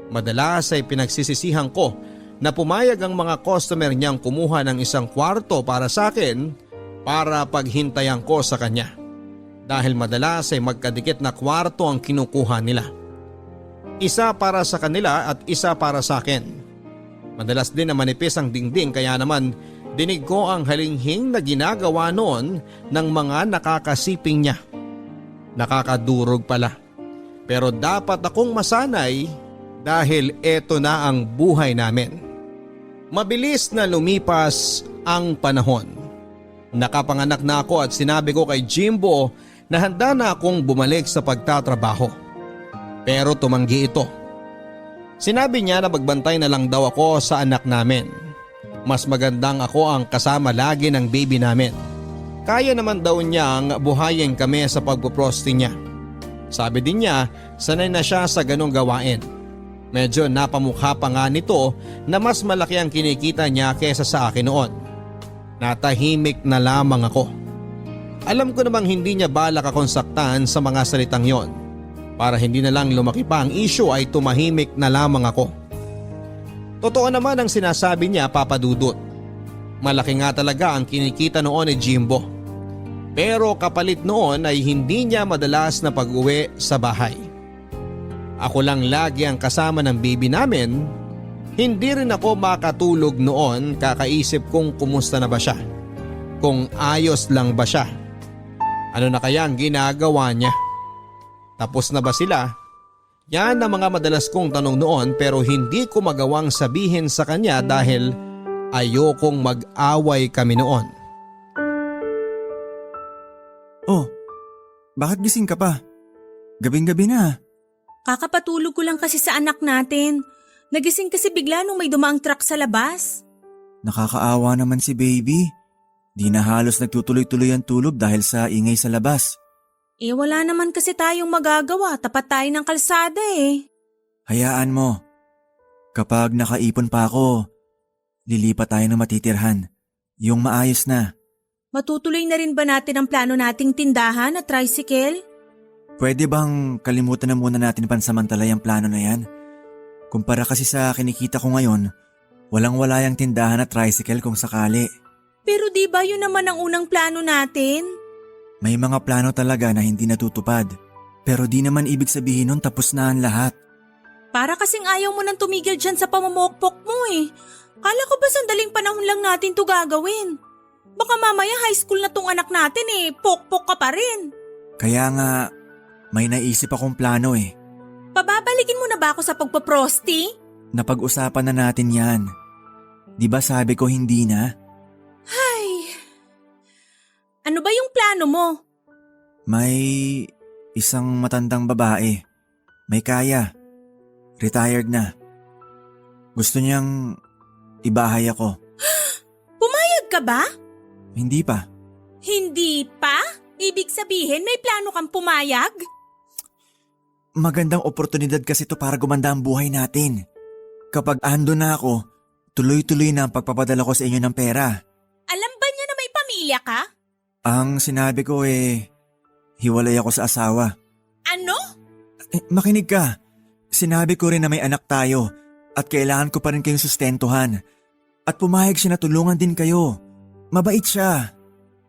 Madalas ay pinagsisisihan ko na pumayag ang mga customer niyang kumuha ng isang kwarto para sa akin para paghintayan ko sa kanya. Dahil madalas ay magkadikit na kwarto ang kinukuha nila. Isa para sa kanila at isa para sa akin. Madalas din na manipis ang dingding kaya naman dinig ko ang halinghing na ginagawa noon ng mga nakakasiping niya. Nakakadurog pala. Pero dapat akong masanay dahil eto na ang buhay namin. Mabilis na lumipas ang panahon. Nakapanganak na ako at sinabi ko kay Jimbo na handa na akong bumalik sa pagtatrabaho. Pero tumanggi ito. Sinabi niya na magbantay na lang daw ako sa anak namin. Mas magandang ako ang kasama lagi ng baby namin. Kaya naman daw niyang buhayin kami sa pagpuprosti niya. Sabi din niya sanay na siya sa ganong gawain. Medyo napamukha pa nga nito na mas malaki ang kinikita niya kesa sa akin noon. Natahimik na lamang ako. Alam ko namang hindi niya balak akong saktan sa mga salitang yon. Para hindi na lang lumaki pa ang issue ay tumahimik na lamang ako. Totoo naman ang sinasabi niya, Papa Dudut. Malaki nga talaga ang kinikita noon ni Jimbo. Pero kapalit noon ay hindi niya madalas na pag-uwi sa bahay. Ako lang lagi ang kasama ng baby namin. Hindi rin ako makatulog noon kakaisip kung kumusta na ba siya. Kung ayos lang ba siya. Ano na kaya ang ginagawa niya? Tapos na ba sila? Yan ang mga madalas kong tanong noon pero hindi ko magawang sabihin sa kanya dahil ayokong mag-away kami noon. Oh, bakit gising ka pa? Gabing-gabi na. Kakapatulog ko lang kasi sa anak natin. Nagising kasi bigla nung may dumaang truck sa labas. Nakakaawa naman si baby. Di na halos nagtutuloy-tuloy ang tulog dahil sa ingay sa labas. Eh wala naman kasi tayong magagawa, tapat tayo ng kalsada eh. Hayaan mo. Kapag nakaipon pa ako, lilipat tayo ng matitirhan. Yung maayos na. Matutuloy na rin ba natin ang plano nating tindahan at tricycle? Pwede bang kalimutan na muna natin pansamantala yung plano na yan? Kumpara kasi sa kinikita ko ngayon, walang-wala yung tindahan at tricycle kung sakali. Pero di ba yun naman ang unang plano natin? May mga plano talaga na hindi natutupad. Pero di naman ibig sabihin nun tapos na ang lahat. Para kasing ayaw mo nang tumigil dyan sa pamamokpok mo eh. Kala ko ba sandaling panahon lang natin to gagawin? Baka mamaya high school na tong anak natin eh, pokpok ka pa rin. Kaya nga, may naisip akong plano eh. Pababalikin mo na ba ako sa pagpaprosti? Napag-usapan na natin yan. Di ba sabi ko hindi na? Ay, ano ba yung plano mo? May isang matandang babae. May kaya. Retired na. Gusto niyang ibahay ako. Pumayag ka ba? Hindi pa. Hindi pa? Ibig sabihin may plano kang pumayag? Magandang oportunidad kasi to para gumanda ang buhay natin. Kapag ando na ako, tuloy-tuloy na ang pagpapadala ko sa inyo ng pera. Alam ba niya na may pamilya ka? Ang sinabi ko hiwalay ako sa asawa. Ano? Makinig ka. Sinabi ko rin na may anak tayo at kailangan ko pa rin kayong sustentuhan. At pumayag siya na tulungan din kayo. Mabait siya.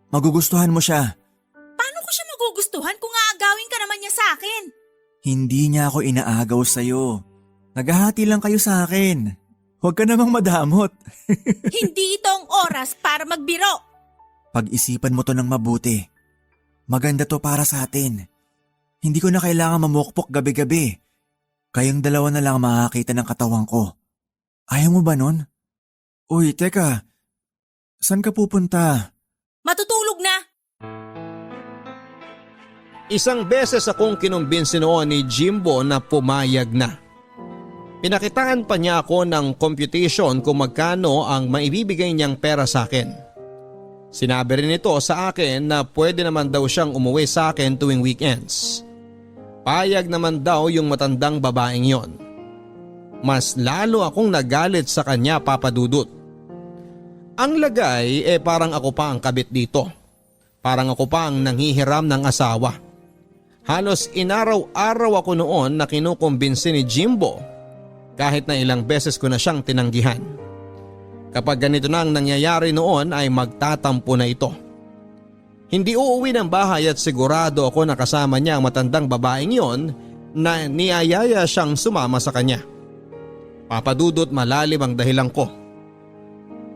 Magugustuhan mo siya. Paano ko siya magugustuhan kung aagawin ka naman niya sa akin? Hindi niya ako inaagaw sa'yo. Naghahati lang kayo sa akin. Huwag ka namang madamot. Hindi ito ang oras para magbiro. Pag-isipan mo to ng mabuti. Maganda to para sa atin. Hindi ko na kailangan mamukpok gabi-gabi. Kayong dalawa na lang makakita ng katawan ko. Ayaw mo ba nun? Uy, teka. Saan ka pupunta? Matutulog na. Isang beses akong kinumbinsi noon ni Jimbo na pumayag na. Pinakitaan pa niya ako ng computation kung magkano ang maibibigay niyang pera sa akin. Sinabi rin ito sa akin na pwede naman daw siyang umuwi sa akin tuwing weekends. Payag naman daw yung matandang babaeng yon. Mas lalo akong nagalit sa kanya, Papa Dudut. Ang lagay parang ako pa ang kabit dito. Parang ako pa ang nanghihiram ng asawa. Halos inaraw-araw ako noon na kinukumbinsi ni Jimbo kahit na ilang beses ko na siyang tinanggihan. Kapag ganito na ang nangyayari noon ay magtatampo na ito. Hindi uuwi ng bahay at sigurado ako na kasama niya ang matandang babaeng yon na niyayaya siyang sumama sa kanya. Papadudot malalim ang dahilan ko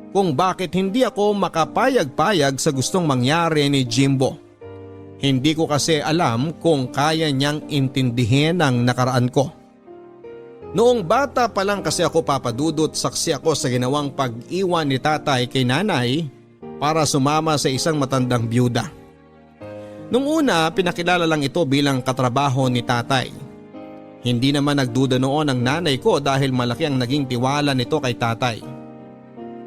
kung bakit hindi ako makapayag-payag sa gustong mangyari ni Jimbo. Hindi ko kasi alam kung kaya niyang intindihin ang nakaraan ko. Noong bata pa lang kasi ako, Papadudot, saksi ako sa ginawang pag-iwan ni tatay kay nanay para sumama sa isang matandang byuda. Nung una, pinakilala lang ito bilang katrabaho ni tatay. Hindi naman nagduda noon ang nanay ko dahil malaki ang naging tiwala nito kay tatay.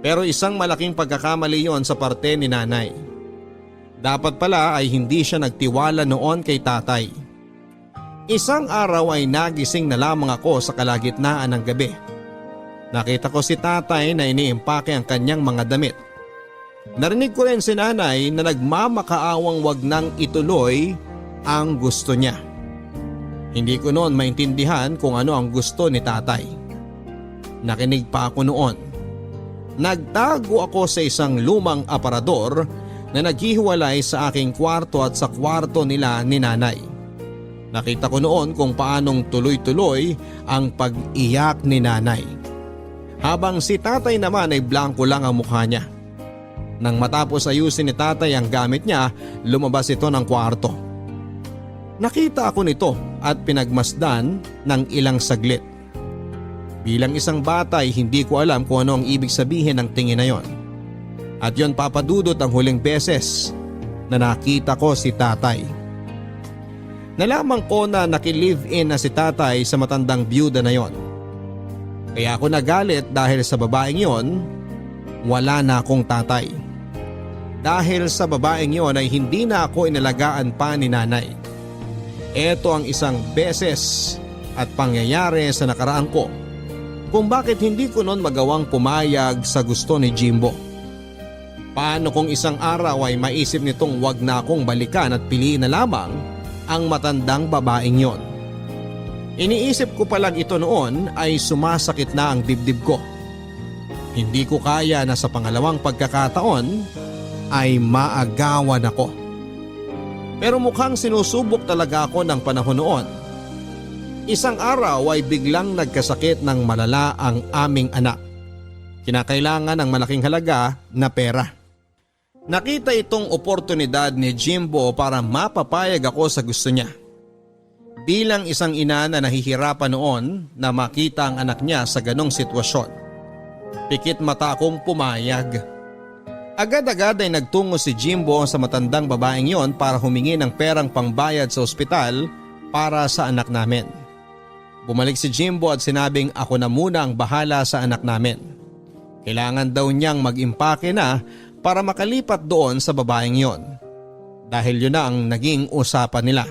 Pero isang malaking pagkakamali yon sa parte ni nanay. Dapat pala ay hindi siya nagtiwala noon kay tatay. Isang araw ay nagising na lamang ako sa kalagitnaan ng gabi. Nakita ko si tatay na iniimpake ang kanyang mga damit. Narinig ko rin si nanay na nagmamakaawang wag nang ituloy ang gusto niya. Hindi ko noon maintindihan kung ano ang gusto ni tatay. Nakinig pa ako noon. Nagtago ako sa isang lumang aparador na naghihiwalay sa aking kwarto at sa kwarto nila ni nanay. Nakita ko noon kung paanong tuloy-tuloy ang pag-iyak ni nanay. Habang si tatay naman ay blanko lang ang mukha niya. Nang matapos ayusin ni tatay ang gamit niya, lumabas ito ng kwarto. Nakita ako nito at pinagmasdan ng ilang saglit. Bilang isang bata ay hindi ko alam kung ano ang ibig sabihin ng tingin na yon. At yon, Papadudot, ang huling beses na nakita ko si tatay. Nalaman ko na naki-live-in na si tatay sa matandang byuda na yon. Kaya ako nagalit dahil sa babaeng yon, wala na akong tatay. Dahil sa babaeng yon ay hindi na ako inalagaan pa ni nanay. Ito ang isang beses at pangyayari sa nakaraan ko kung bakit hindi ko noon magawang pumayag sa gusto ni Jimbo. Paano kung isang araw ay maisip nitong wag na akong balikan at piliin na lamang ang matandang babaeng yon? Iniisip ko palang ito noon ay sumasakit na ang dibdib ko. Hindi ko kaya na sa pangalawang pagkakataon ay maagawan ako. Pero mukhang sinusubok talaga ako ng panahon noon. Isang araw ay biglang nagkasakit ng malala ang aming anak. Kinakailangan ng malaking halaga na pera. Nakita itong oportunidad ni Jimbo para mapapayag ako sa gusto niya. Bilang isang ina na nahihirapan noon na makita ang anak niya sa ganong sitwasyon, pikit mata akong pumayag. Agad-agad ay nagtungo si Jimbo sa matandang babaeng yon para humingi ng perang pangbayad sa ospital para sa anak namin. Bumalik si Jimbo at sinabing ako na muna ang bahala sa anak namin. Kailangan daw niyang mag-impake na para makalipat doon sa babaeng yon. Dahil yun na ang naging usapan nila.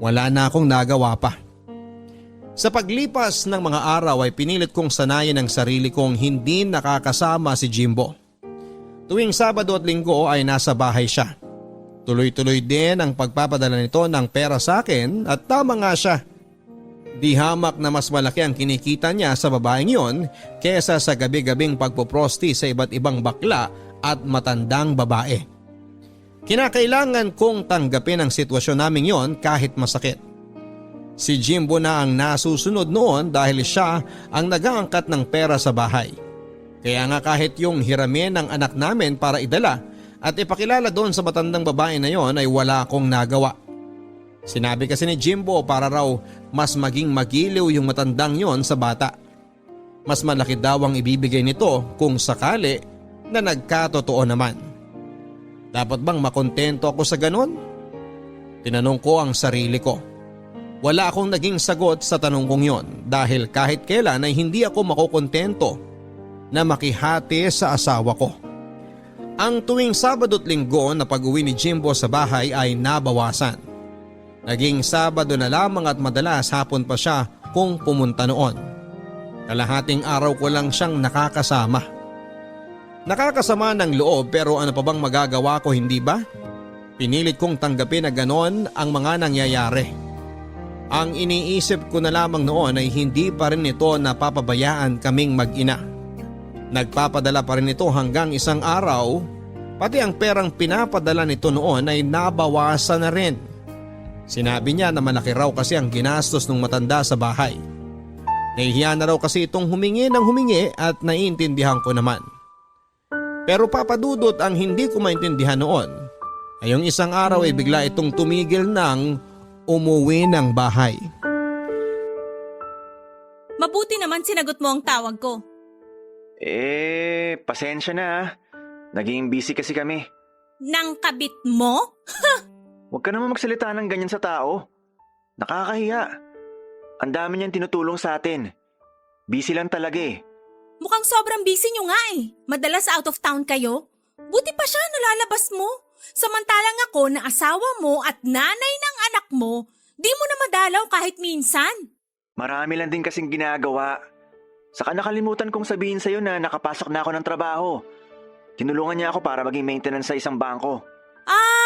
Wala na akong nagawa pa. Sa paglipas ng mga araw ay pinilit kong sanayin ang sarili kong hindi nakakasama si Jimbo. Tuwing Sabado at Linggo ay nasa bahay siya. Tuloy-tuloy din ang pagpapadala nito ng pera sa akin at tama nga siya. Di hamak na mas malaki ang kinikita niya sa babaeng yon kesa sa gabi-gabing pagpoprosti sa iba't ibang bakla at matandang babae. Kinakailangan kong tanggapin ang sitwasyon namin yon kahit masakit. Si Jimbo na ang nasusunod noon dahil siya ang nag-aangkat ng pera sa bahay. Kaya nga kahit yung hiramin ng anak namin para idala at ipakilala doon sa matandang babae na yon ay wala akong nagawa. Sinabi kasi ni Jimbo para raw mas maging magiliw yung matandang yon sa bata. Mas malaki daw ang ibibigay nito kung sakali na nagkatotoo naman. Dapat bang makontento ako sa ganon? Tinanong ko ang sarili ko. Wala akong naging sagot sa tanong kong yon dahil kahit kailan ay hindi ako makokontento na makihati sa asawa ko. Ang tuwing Sabado at Linggo na pag-uwi ni Jimbo sa bahay ay nabawasan. Naging Sabado na lamang at madalas hapon pa siya kung pumunta noon. Kalahating araw ko lang siyang nakakasama. Nakakasama ng loob pero ano pa bang magagawa ko, hindi ba? Pinilit kong tanggapin na ganon ang mga nangyayari. Ang iniisip ko na lamang noon ay hindi pa rin ito napapabayaan kaming mag-ina. Nagpapadala pa rin ito hanggang isang araw, pati ang perang pinapadala nito noon ay nabawasan na rin. Sinabi niya na malaki raw kasi ang ginastos ng matanda sa bahay. Nahihiya na raw kasi itong humingi ng humingi at naiintindihan ko naman. Pero papadudot ang hindi ko maintindihan noon ay yung isang araw ay bigla itong tumigil ng umuwi ng bahay. Mabuti naman sinagot mo ang tawag ko. Pasensya na ah. Naging busy kasi kami. Nang kabit mo? Huwag ka naman magsalita ng ganyan sa tao. Nakakahiya. Ang dami niyang tinutulong sa atin. Busy lang talaga eh. Mukhang sobrang busy nyo nga eh. Madalas out of town kayo. Buti pa siya nalalabas mo. Samantalang ako na asawa mo at nanay ng anak mo, di mo na madalaw kahit minsan. Marami lang din kasing ginagawa. Saka nakalimutan kong sabihin sa'yo na nakapasok na ako ng trabaho. Tinulungan niya ako para maging maintenance sa isang bangko.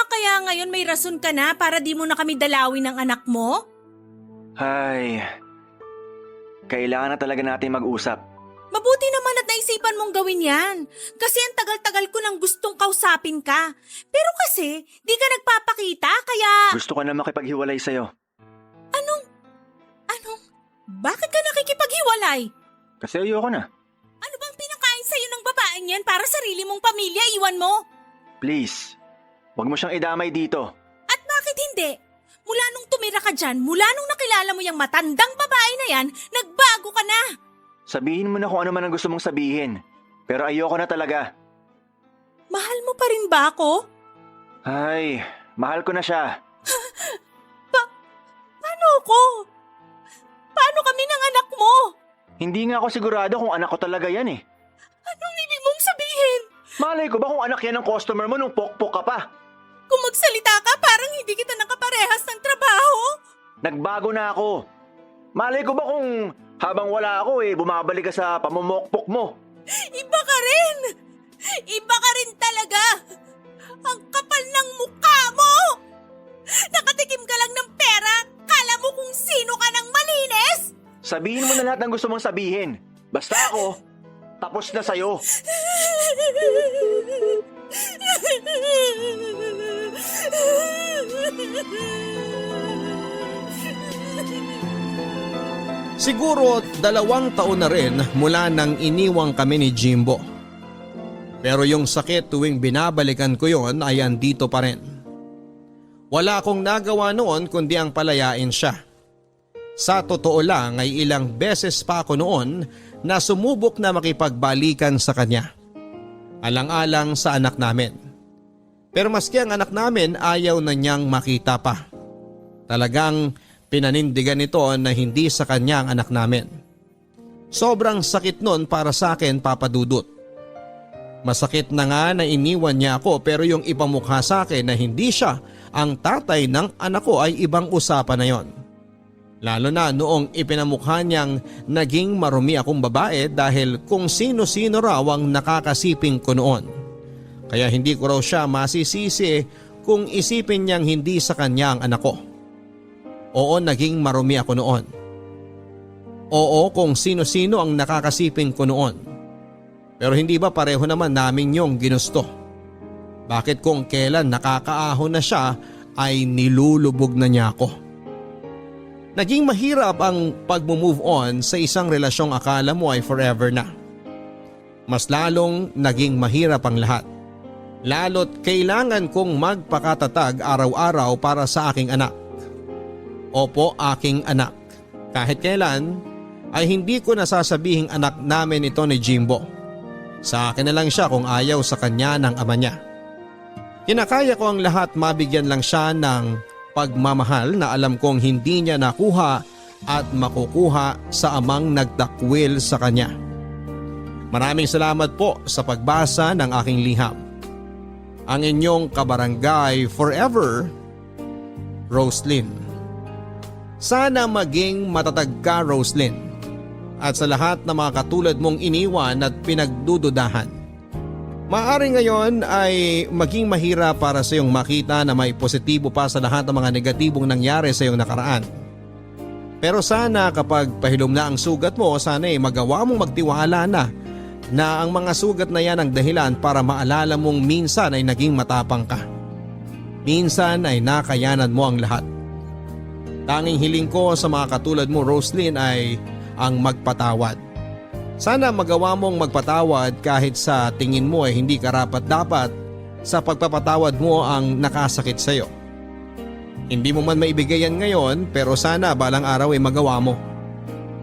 Kaya ngayon may rason ka na para di mo na kami dalawin ng anak mo? Ay, kailangan na talaga natin mag-usap. Mabuti naman at naisipan mong gawin yan. Kasi ang tagal-tagal ko nang gustong kausapin ka. Pero kasi, di ka nagpapakita kaya… Gusto ko na makipaghiwalay sa'yo. Anong? Bakit ka nakikipaghiwalay? Kasi ayoko na. Ano bang pinakain sa'yo ng babaeng yan para sarili mong pamilya iwan mo? Please, wag mo siyang idamay dito. At bakit hindi? Mula nung tumira ka dyan, mula nung nakilala mo yung matandang babae na yan, nagbago ka na. Sabihin mo na kung ano man ang gusto mong sabihin. Pero ayoko na talaga. Mahal mo pa rin ba ako? Ay, mahal ko na siya. Paano ako? Paano kami ng anak mo? Hindi nga ako sigurado kung anak ko talaga yan eh. Anong ibig mong sabihin? Malay ko ba kung anak yan ng customer mo nung pokpok ka pa? Kung magsalita ka, parang hindi kita nakaparehas ng trabaho. Nagbago na ako. Malay ko ba kung habang wala ako bumabalik ka sa pamumokpok mo? Iba ka rin! Iba ka rin talaga! Ang kapal ng mukha mo! Nakatikim ka lang ng pera, kala mo kung sino ka ng malinis? Sabihin mo na lahat ng gusto mong sabihin. Basta ako, tapos na sa'yo. Siguro 2 taon na rin mula nang iniwang kami ni Jimbo. Pero yung sakit tuwing binabalikan ko yon ay andito pa rin. Wala akong nagawa noon kundi ang palayain siya. Sa totoo lang ay ilang beses pa ako noon na sumubok na makipagbalikan sa kanya. Alang-alang sa anak namin. Pero maski ang anak namin ayaw na niyang makita pa. Talagang pinanindigan nito na hindi sa kanya ang anak namin. Sobrang sakit nun para sa akin, Papa Dudut. Masakit na nga na iniwan niya ako pero yung ipamukha sa akin na hindi siya ang tatay ng anak ko ay ibang usapan na yon. Lalo na noong ipinamukha niyang naging marumi akong babae dahil kung sino-sino raw ang nakakasiping ko noon. Kaya hindi ko raw siya masisisi kung isipin niyang hindi sa kanya ang anak ko. Oo, naging marumi ako noon. Oo, kung sino-sino ang nakakasiping ko noon. Pero hindi ba pareho naman namin yung ginusto? Bakit kung kailan nakakaahon na siya ay nilulubog na niya ako? Naging mahirap ang pag-move on sa isang relasyong akala mo ay forever na. Mas lalong naging mahirap ang lahat. Lalo't kailangan kong magpakatatag araw-araw para sa aking anak. Opo, aking anak. Kahit kailan ay hindi ko nasasabihing anak namin ito ni Jimbo. Sa akin na lang siya kung ayaw sa kanya ng ama niya. Kinakaya ko ang lahat, mabigyan lang siya ng pagmamahal na alam kong hindi niya nakuha at makukuha sa amang nagtakwil sa kanya. Maraming salamat po sa pagbasa ng aking liham. Ang inyong kabarangay forever, Roslyn. Sana maging matatag ka, Roslyn. At sa lahat ng mga katulad mong iniwan at pinagdududahan. Maaari ngayon ay maging mahirap para sa iyong makita na may positibo pa sa lahat ng mga negatibong nangyari sa iyong nakaraan. Pero sana kapag pahilom na ang sugat mo, sana ay magawa mong magtiwala na ang mga sugat na yan ang dahilan para maalala mong minsan ay naging matapang ka. Minsan ay nakayanan mo ang lahat. Tanging hiling ko sa mga katulad mo, Roslyn, ay ang magpatawad. Sana magawa mong magpatawad kahit sa tingin mo ay hindi karapat-dapat sa pagpapatawad mo ang nakasakit sa iyo. Hindi mo man maibigay yan ngayon pero sana balang araw ay magawa mo.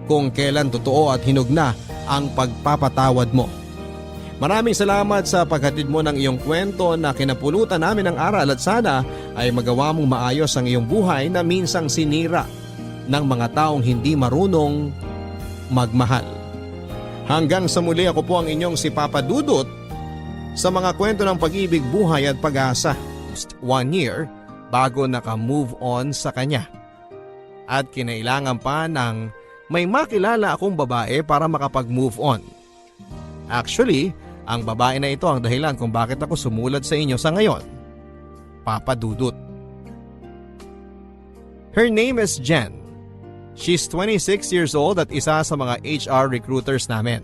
Kung kailan totoo at hinug na ang pagpapatawad mo. Maraming salamat sa paghatid mo ng iyong kwento na kinapulutan namin ng aral at sana ay magawa mong maayos ang iyong buhay na minsang sinira ng mga taong hindi marunong magmahal. Hanggang sa muli, ako po ang inyong si Papa Dudut sa mga kwento ng pag-ibig, buhay at pag-asa. 1 year bago naka-move on sa kanya. At kinailangan pa ng may makilala akong babae para makapag-move on. Actually, ang babae na ito ang dahilan kung bakit ako sumulat sa inyo sa ngayon. Papa Dudut. Her name is Jen. She's 26 years old at isa sa mga HR recruiters namin.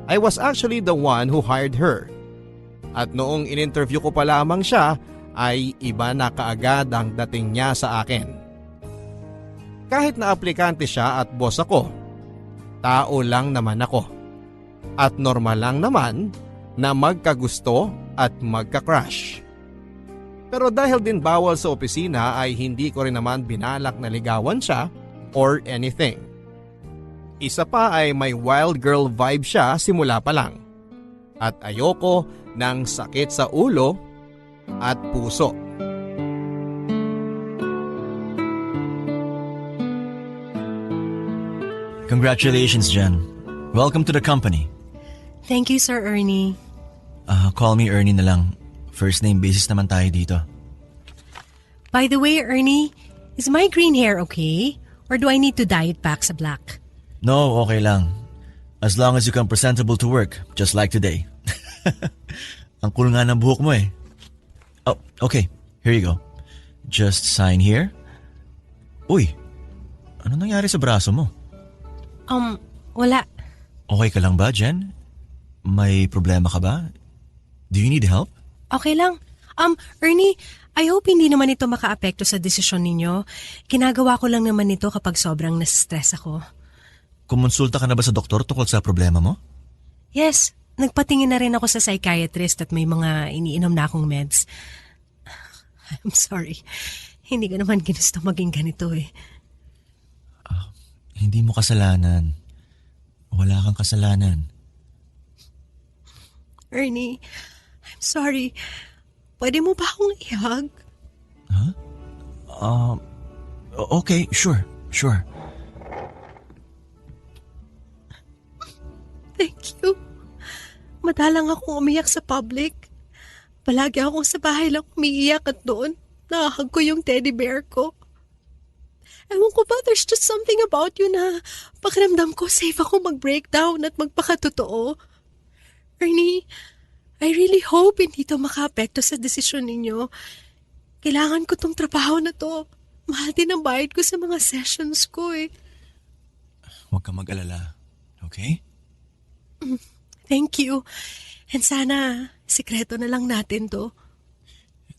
I was actually the one who hired her. At noong in-interview ko pa lamang siya ay iba na kaagad ang dating niya sa akin. Kahit na aplikante siya at boss ako, tao lang naman ako. At normal lang naman na magkagusto at magka-crush. Pero dahil din bawal sa opisina ay hindi ko rin naman binalak na ligawan siya or anything. Isa pa ay may wild girl vibe siya simula pa lang. At ayoko ng sakit sa ulo at puso. Congratulations, Jen. Welcome to the company. Thank you, Sir Ernie. Call me Ernie na lang. First name basis naman tayo dito. By the way, Ernie, is my green hair okay? Or do I need to dye it back sa black? No, okay lang. As long as you come presentable to work, just like today. Ang cool nga ng buhok mo eh. Oh, okay. Here you go. Just sign here. Uy, ano nangyari sa braso mo? Wala. Okay ka lang ba, Jen? May problema ka ba? Do you need help? Okay lang. Ernie, I hope hindi naman ito makaapekto sa desisyon ninyo. Ginagawa ko lang naman ito kapag sobrang na-stress ako. kumonsulta ka na ba sa doktor tungkol sa problema mo? Yes, nagpatingin na rin ako sa psychiatrist at may mga iniinom na akong meds. I'm sorry. Hindi ko naman ginusto maging ganito eh. Hindi mo kasalanan. Wala kang kasalanan. Ernie, I'm sorry. Pwede mo ba akong ihag? Okay, sure. Thank you. Madalang akong umiyak sa public. Palagi akong sa bahay lang umiiyak at doon nakahag ko yung teddy bear ko. Ewan ko ba, there's just something about you na pakiramdam ko safe ako mag-breakdown at magpakatotoo. Ernie, I really hope hindi to maka-apekto sa desisyon ninyo. Kailangan ko tong trabaho na to. Mahal din ang bayad ko sa mga sessions ko eh. Huwag kang mag-alala. Okay? Thank you. And sana, sikreto na lang natin to.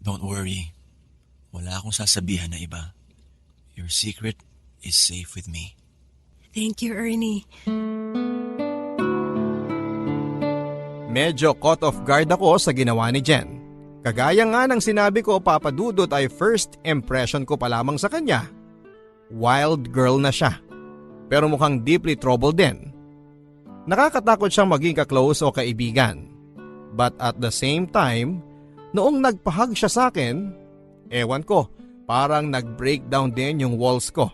Don't worry. Wala akong sasabihan na iba. Your secret is safe with me. Thank you, Ernie. Medyo caught off guard ako sa ginawa ni Jen. Kagaya nga ng sinabi ko, Papa Dudut, ay first impression ko pa lamang sa kanya. Wild girl na siya. Pero mukhang deeply troubled din. Nakakatakot siyang maging ka-close o kaibigan. But at the same time, noong nagpahag siya sa akin, ewan ko, parang nag-breakdown din yung walls ko.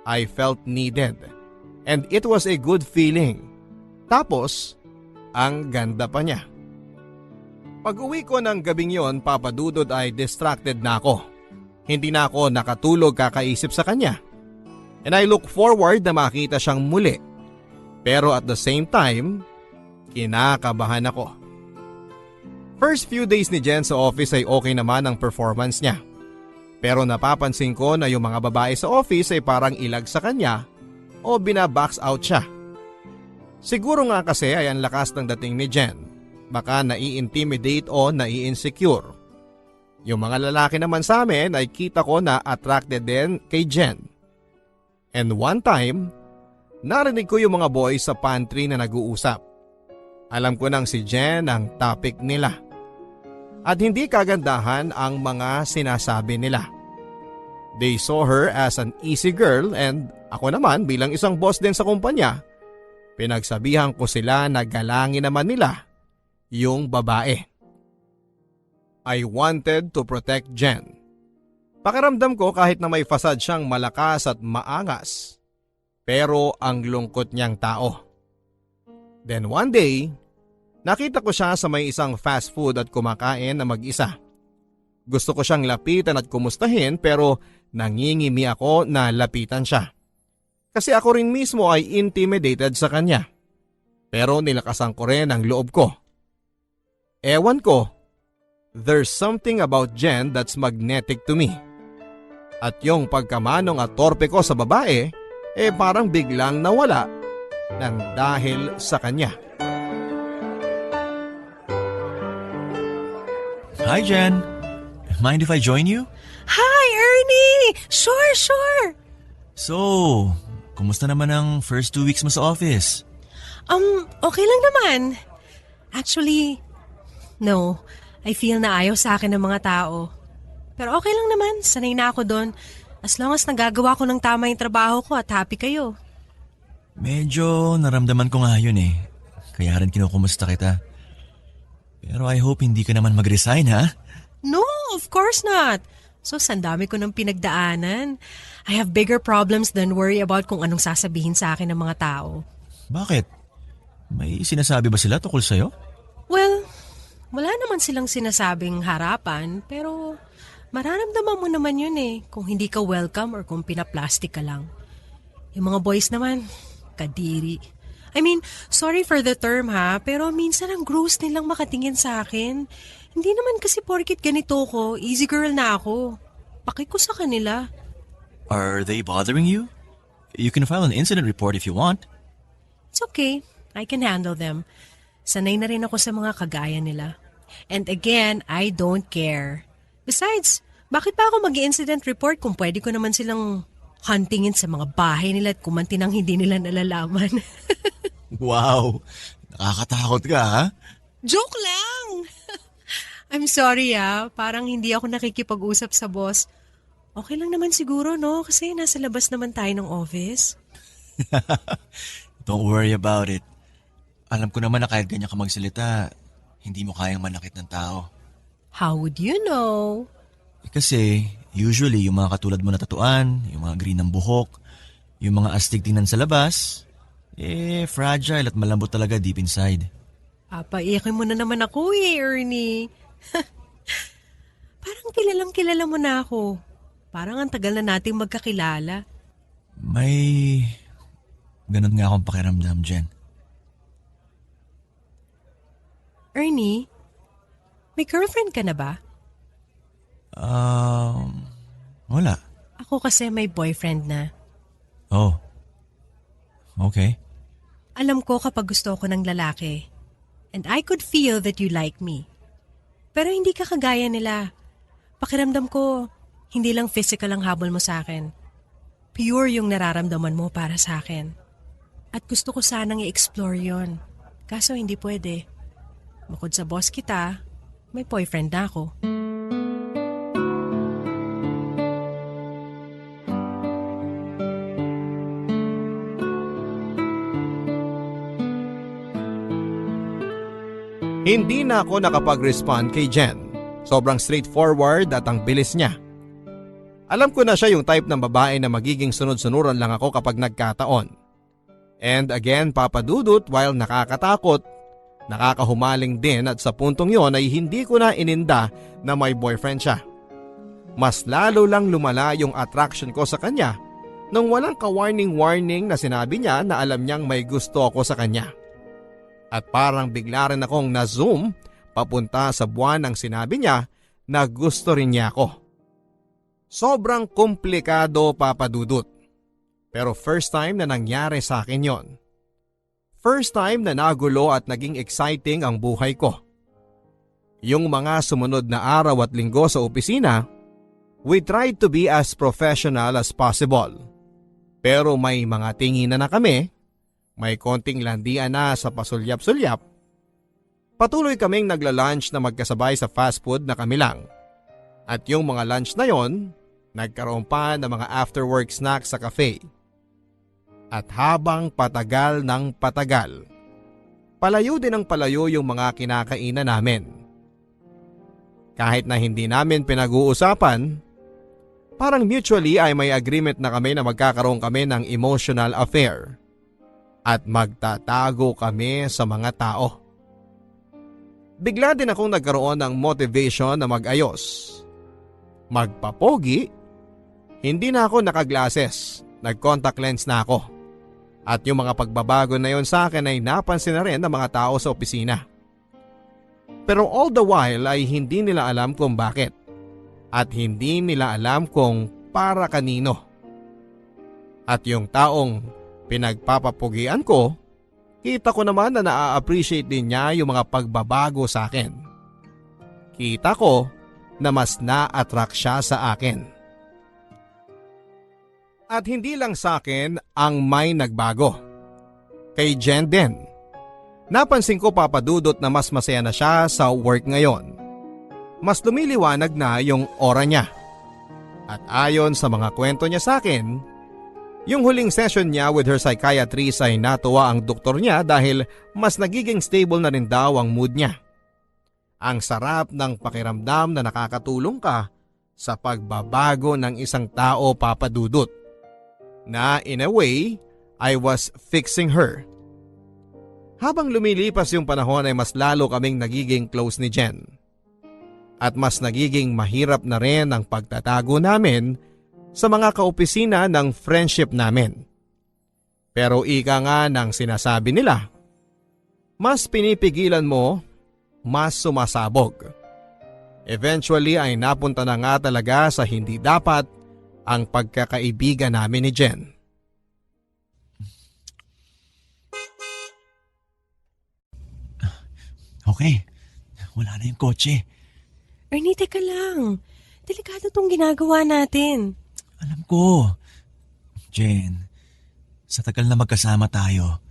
I felt needed. And it was a good feeling. Tapos, ang ganda pa niya. Pag-uwi ko ng gabing yon, Papa Dudut, ay distracted na ako. Hindi na ako nakatulog kakaisip sa kanya. And I look forward na makita siyang muli. Pero at the same time, kinakabahan ako. First few days ni Jen sa office ay okay naman ang performance niya. Pero napapansin ko na yung mga babae sa office ay parang ilag sa kanya o binabox out siya. Siguro nga kasi ay ang lakas ng dating ni Jen. Baka nai-intimidate o nai-insecure. Yung mga lalaki naman sa amin ay kita ko na attracted din kay Jen. And one time, narinig ko yung mga boys sa pantry na nag-uusap. Alam ko nang si Jen ang topic nila. At hindi kagandahan ang mga sinasabi nila. They saw her as an easy girl and ako naman bilang isang boss din sa kumpanya, pinagsabihan ko sila na galangin naman nila yung babae. I wanted to protect Jen. Pakiramdam ko kahit na may fasad siyang malakas at maangas, pero ang lungkot niyang tao. Then one day, nakita ko siya sa may isang fast food at kumakain na mag-isa. Gusto ko siyang lapitan at kumustahin pero nangingimi ako na lapitan siya. Kasi ako rin mismo ay intimidated sa kanya. Pero nilakasan ko rin ang loob ko. Ewan ko, there's something about Jen that's magnetic to me. At yung pagkamanong at torpe ko sa babae, parang biglang nawala ng dahil sa kanya. Hi, Jen. Mind if I join you? Hi, Ernie! Sure. So, kumusta naman ang first 2 weeks mo sa office? Okay lang naman. Actually, no. I feel na ayaw sa akin ng mga tao. Pero okay lang naman, sanay na ako doon. As long as nagagawa ko ng tama yung trabaho ko at happy kayo. Medyo naramdaman ko nga yun eh. Kaya rin kinukumusta kita. Pero I hope hindi ka naman mag-resign, ha? No, of course not. So, sandami ko ng pinagdaanan. I have bigger problems than worry about kung anong sasabihin sa akin ng mga tao. Bakit? May sinasabi ba sila tungkol sa'yo? Well, wala naman silang sinasabing harapan, pero mararamdaman mo naman yun eh kung hindi ka welcome or kung pinaplastic ka lang. Yung mga boys naman, kadiri. I mean, sorry for the term ha, pero minsan ang gross nilang makatingin sa akin. Hindi naman kasi porkit ganito ko, easy girl na ako. Paki ko sa kanila. Are they bothering you? You can file an incident report if you want. It's okay, I can handle them. Sanay na rin ako sa mga kagaya nila. And again, I don't care. Besides, bakit pa ako mag-incident report kung pwede ko naman silang huntingin sa mga bahay nila at kumanti nang hindi nila nalalaman. Wow! Nakakatakot ka, ha? Joke lang! I'm sorry parang hindi ako nakikipag-usap sa boss. Okay lang naman siguro, no? Kasi nasa labas naman tayo ng office. Don't worry about it. Alam ko naman na kahit ganyan ka magsalita, hindi mo kayang manakit ng tao. How would you know? Kasi usually yung mga katulad mo na tatuan, yung mga green ng buhok, yung mga astig tingnan sa labas, fragile at malambot talaga deep inside. Papaiyakin mo na naman ako Ernie. Parang kilalang kilala mo na ako. Parang ang tagal na nating magkakilala. May ganun nga akong pakiramdam, Jen. Ernie, may girlfriend ka na ba? Wala. Ako kasi may boyfriend na. Oh. Okay. Alam ko kapag gusto ko ng lalaki. And I could feel that you like me. Pero hindi ka kagaya nila. Pakiramdam ko, hindi lang physical ang habol mo sa akin. Pure yung nararamdaman mo para sa akin. At gusto ko sanang i-explore yon. Kaso hindi pwede. Bukod sa boss kita, may boyfriend na ako. Hindi na ako nakapag-respond kay Jen. Sobrang straightforward at ang bilis niya. Alam ko na siya yung type ng babae na magiging sunod-sunuran lang ako kapag nagkataon. And again, papadudot, while nakakatakot, nakakahumaling din at sa puntong yon ay hindi ko na ininda na may boyfriend siya. Mas lalo lang lumala yung attraction ko sa kanya nang walang ka-warning-warning na sinabi niya na alam niyang may gusto ako sa kanya. At parang bigla rin akong na-zoom papunta sa buwan ng sinabi niya na gusto rin niya ako. Sobrang komplikado, papadudot. Pero first time na nangyari sa akin yon. First time na nagulo at naging exciting ang buhay ko. Yung mga sumunod na araw at linggo sa opisina, we tried to be as professional as possible. Pero may mga tinginan na kami, may konting landian na sa pasulyap-sulyap. Patuloy kaming nagla-lunch na magkasabay sa fast food na kami lang. At yung mga lunch na yon, nagkaroon pa ng mga after-work snacks sa cafe. At habang patagal ng patagal, palayo din ng palayo yung mga kinakainan namin. Kahit na hindi namin pinag-uusapan, parang mutually ay may agreement na kami na magkakaroon kami ng emotional affair. At magtatago kami sa mga tao. Bigla din akong nagkaroon ng motivation na mag-ayos. Magpapogi, hindi na ako naka-glasses, nag-contact lens na ako. At yung mga pagbabago na yon sa akin ay napansin na rin ng mga tao sa opisina. Pero all the while ay hindi nila alam kung bakit. At hindi nila alam kung para kanino. At yung taong pinagpapapugian ko, kita ko naman na na-appreciate din niya yung mga pagbabago sa akin. Kita ko na mas na-attract siya sa akin. At hindi lang sa akin ang may nagbago. Kay Jen din. Napansin ko, papadudot, na mas masaya na siya sa work ngayon. Mas lumiliwanag na yung aura niya. At ayon sa mga kwento niya sa akin, yung huling session niya with her psychiatrist ay natuwa ang doktor niya dahil mas nagiging stable na rin daw ang mood niya. Ang sarap ng pakiramdam na nakakatulong ka sa pagbabago ng isang tao, papadudot. Na in a way, I was fixing her. Habang lumilipas yung panahon ay mas lalo kaming nagiging close ni Jen. At mas nagiging mahirap na rin ang pagtatago namin sa mga kaopisina ng friendship namin. Pero ika nga ng sinasabi nila, mas pinipigilan mo, mas sumasabog. Eventually ay napunta na nga talaga sa hindi dapat ang pagkakaibigan namin ni Jen. Okay, wala na yung kotse. Ernie, teka lang. Delikado tong ginagawa natin. Alam ko, Jen, sa tagal na magkasama tayo,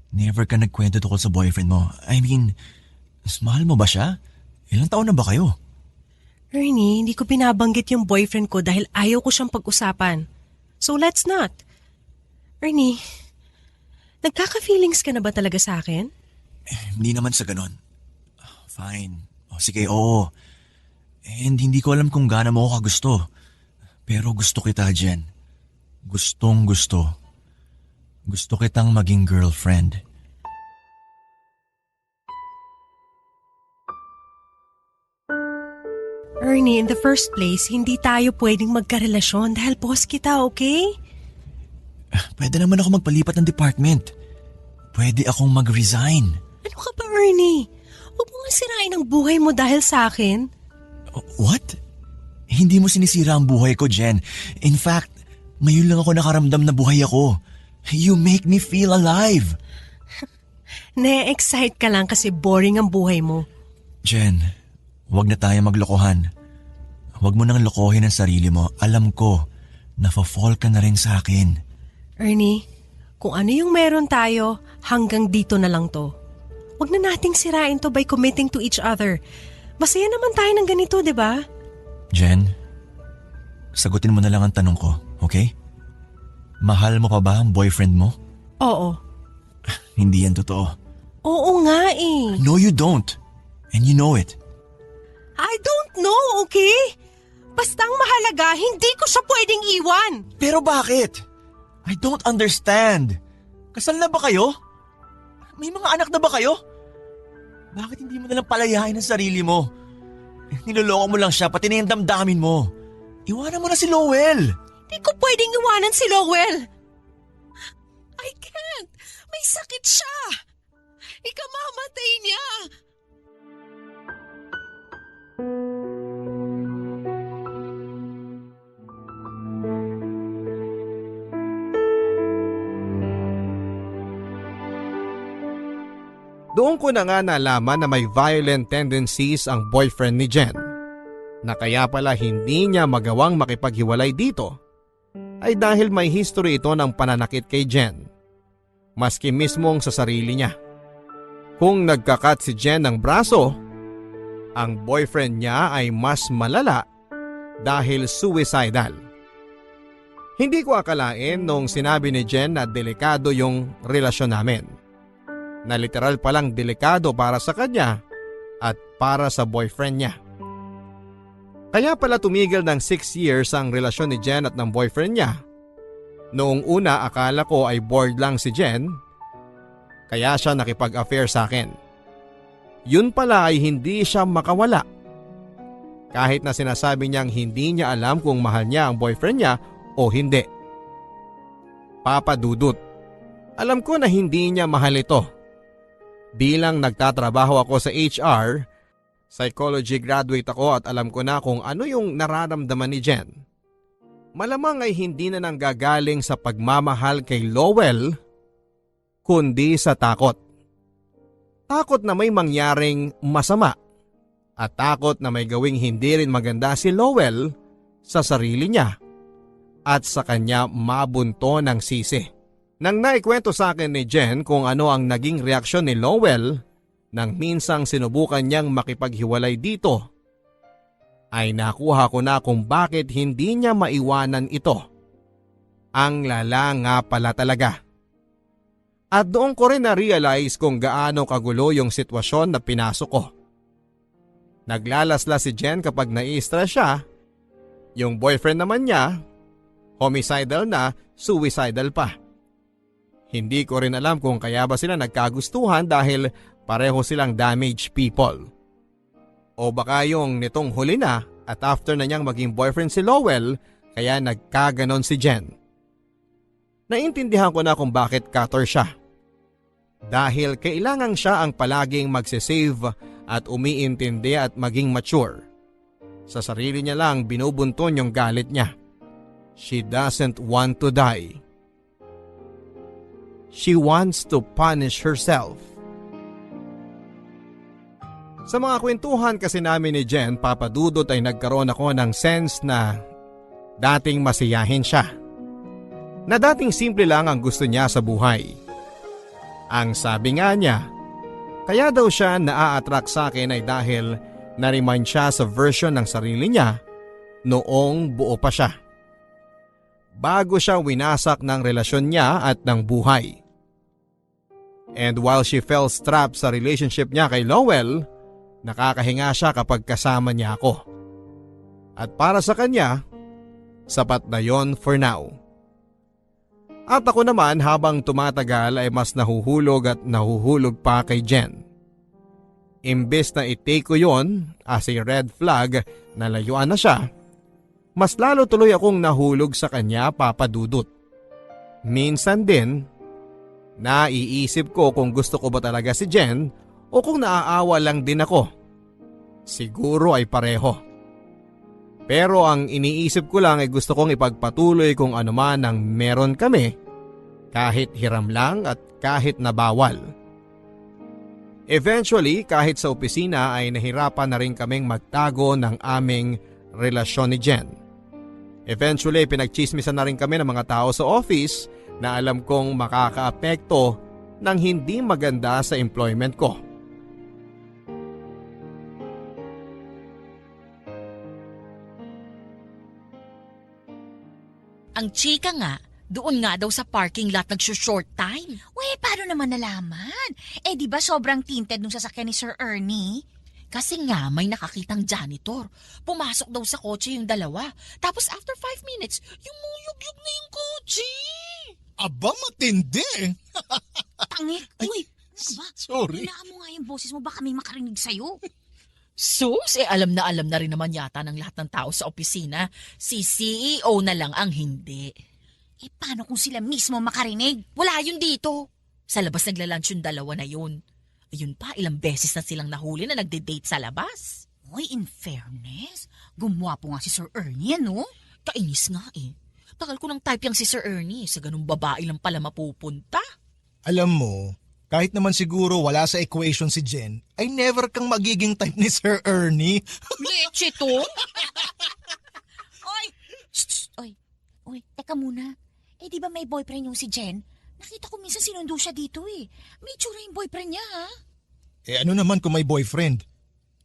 never ka nagkwento tungkol sa boyfriend mo. I mean, mas mahal mo ba siya? Ilang taon na ba kayo? Ernie, hindi ko binabanggit yung boyfriend ko dahil ayaw ko siyang pag-usapan. So let's not. Ernie, nagkaka-feelings ka na ba talaga sa akin? Hindi naman sa ganon. Fine. O sige, oo. And hindi ko alam kung gaano mo ako kagusto. Pero gusto kita, Jen. Gustong gusto. Gusto kitang maging girlfriend. Ernie, in the first place, hindi tayo pwedeng magkarelasyon dahil boss kita, okay? Pwede naman ako magpalipat ng department. Pwede akong mag-resign. Ano ka ba, Ernie? Huwag mo nga sirain ang buhay mo dahil sa akin. What? Hindi mo sinisira ang buhay ko, Jen. In fact, ngayon lang ako nakaramdam na buhay ako. You make me feel alive. Na-excite ka lang kasi boring ang buhay mo. Jen, huwag na tayo maglokohan. Huwag mo nang lokohin ang sarili mo. Alam ko, na-fall ka na rin sa akin. Ernie, kung ano yung meron tayo, hanggang dito na lang to. Huwag na nating sirain to by committing to each other. Masaya naman tayo ng ganito, di ba? Jen, sagutin mo na lang ang tanong ko, okay? Mahal mo pa ba ang boyfriend mo? Oo. Hindi yan totoo. Oo nga eh. No, you don't. And you know it. I don't know, okay? Basta ang mahalaga, hindi ko siya pwedeng iwan. Pero bakit? I don't understand. Kasal na ba kayo? May mga anak na ba kayo? Bakit hindi mo nalang palayain ang sarili mo? Niloloko mo lang siya, pati na yung damdamin mo. Iwanan mo na si Lowell. Hindi ko pwedeng iwanan si Lowell. I can't. May sakit siya. Ikamamatay niya. Doon ko na nga nalaman na may violent tendencies ang boyfriend ni Jen. Na kaya pala hindi niya magawang makipaghiwalay dito ay dahil may history ito ng pananakit kay Jen. Maski mismong sa sarili niya. Kung nagkakat si Jen ng braso, ang boyfriend niya ay mas malala dahil suicidal. Hindi ko akalain nung sinabi ni Jen na delikado yung relasyon namin. Na literal palang delikado para sa kanya at para sa boyfriend niya. Kaya pala tumigil ng 6 years ang relasyon ni Jen at ng boyfriend niya. Noong una akala ko ay bored lang si Jen, kaya siya nakipag-affair sa akin. Yun pala ay hindi siya makawala. Kahit na sinasabi niyang hindi niya alam kung mahal niya ang boyfriend niya o hindi. Papa Dudut, alam ko na hindi niya mahal ito. Bilang nagtatrabaho ako sa HR, psychology graduate ako at alam ko na kung ano yung nararamdaman ni Jen. Malamang ay hindi na nanggagaling sa pagmamahal kay Lowell, kundi sa takot. Takot na may mangyaring masama at takot na may gawing hindi rin maganda si Lowell sa sarili niya at sa kanya mabunto ng sisi. Nang naikwento sa akin ni Jen kung ano ang naging reaksyon ni Lowell nang minsang sinubukan niyang makipaghiwalay dito, ay nakuha ko na kung bakit hindi niya maiwanan ito. Ang lala nga pala talaga. At doon ko rin na-realize kung gaano kagulo yung sitwasyon na pinasok ko. Naglalaslas si Jen kapag nai-stress siya. Yung boyfriend naman niya, homicidal na, suicidal pa. Hindi ko rin alam kung kaya ba sila nagkagustuhan dahil pareho silang damaged people. O baka yung nitong huli na at after na niyang maging boyfriend si Lowell kaya nagkaganon si Jen. Naintindihan ko na kung bakit cutter siya. Dahil kailangan siya ang palaging magsisave at umiintindi at maging mature. Sa sarili niya lang binubunton yung galit niya. She doesn't want to die. She wants to punish herself. Sa mga kwentuhan kasi namin ni Jen, Papa Dudut, ay nagkaroon ako ng sense na dating masiyahin siya. na dating simple lang ang gusto niya sa buhay. Ang sabi nga niya, kaya daw siya naa-attract sa akin ay dahil na-remind siya sa version ng sarili niya noong buo pa siya. Bago siya winasak ng relasyon niya at ng buhay. And while she felt trapped sa relationship niya kay Lowell, nakakahinga siya kapag kasama niya ako. At para sa kanya, sapat na yon for now. At ako naman habang tumatagal ay mas nahuhulog at nahuhulog pa kay Jen. Imbes na i-take ko yon as a red flag na layuan na siya, mas lalo tuloy akong nahulog sa kanya, Papa Dudut. Minsan din, naiisip ko kung gusto ko ba talaga si Jen o kung naaawa lang din ako. Siguro ay pareho. Pero ang iniisip ko lang ay gusto kong ipagpatuloy kung ano man ang meron kami, kahit hiram lang at kahit na bawal. Eventually, kahit sa opisina ay nahirapan na rin kaming magtago ng aming relasyon ni Jen. Eventually, pinagchismisan na rin kami ng mga tao sa office na alam kong makakaapekto ng hindi maganda sa employment ko. Ang chika nga, doon nga daw sa parking lot nagsushort time. Uy, paano naman nalaman? Eh di ba sobrang tinted nung sasakyan ni Sir Ernie? Kasi nga may nakakitang janitor. Pumasok daw sa kotse yung dalawa. Tapos after 5 minutes, yung muyog-yog na yung kotse. Aba, matindi. Tangik, uy, ano ba? Sorry. Hinaan mo nga yung boses mo, baka may makarinig sa'yo. Sus, alam na rin naman yata ng lahat ng tao sa opisina. Si CEO na lang ang hindi. Eh paano kung sila mismo makarinig? Wala yun dito. Sa labas naglalunch yung dalawa na yun. Ayun pa, ilang beses na silang nahuli na nagde-date sa labas. Uy, in fairness, gumwapo nga si Sir Ernie, ano? Kainis nga eh. Tagal ko ng type yung si Sir Ernie. Sa ganung babae lang pala mapupunta. Alam mo, kahit naman siguro wala sa equation si Jen, ay never kang magiging type ni Sir Ernie. Leche to? Oy! Uy, teka muna. Eh di ba may boyfriend yung si Jen? Nakita ko minsan sinundo siya dito eh. May tsura yung boyfriend niya ha? Eh ano naman kung may boyfriend?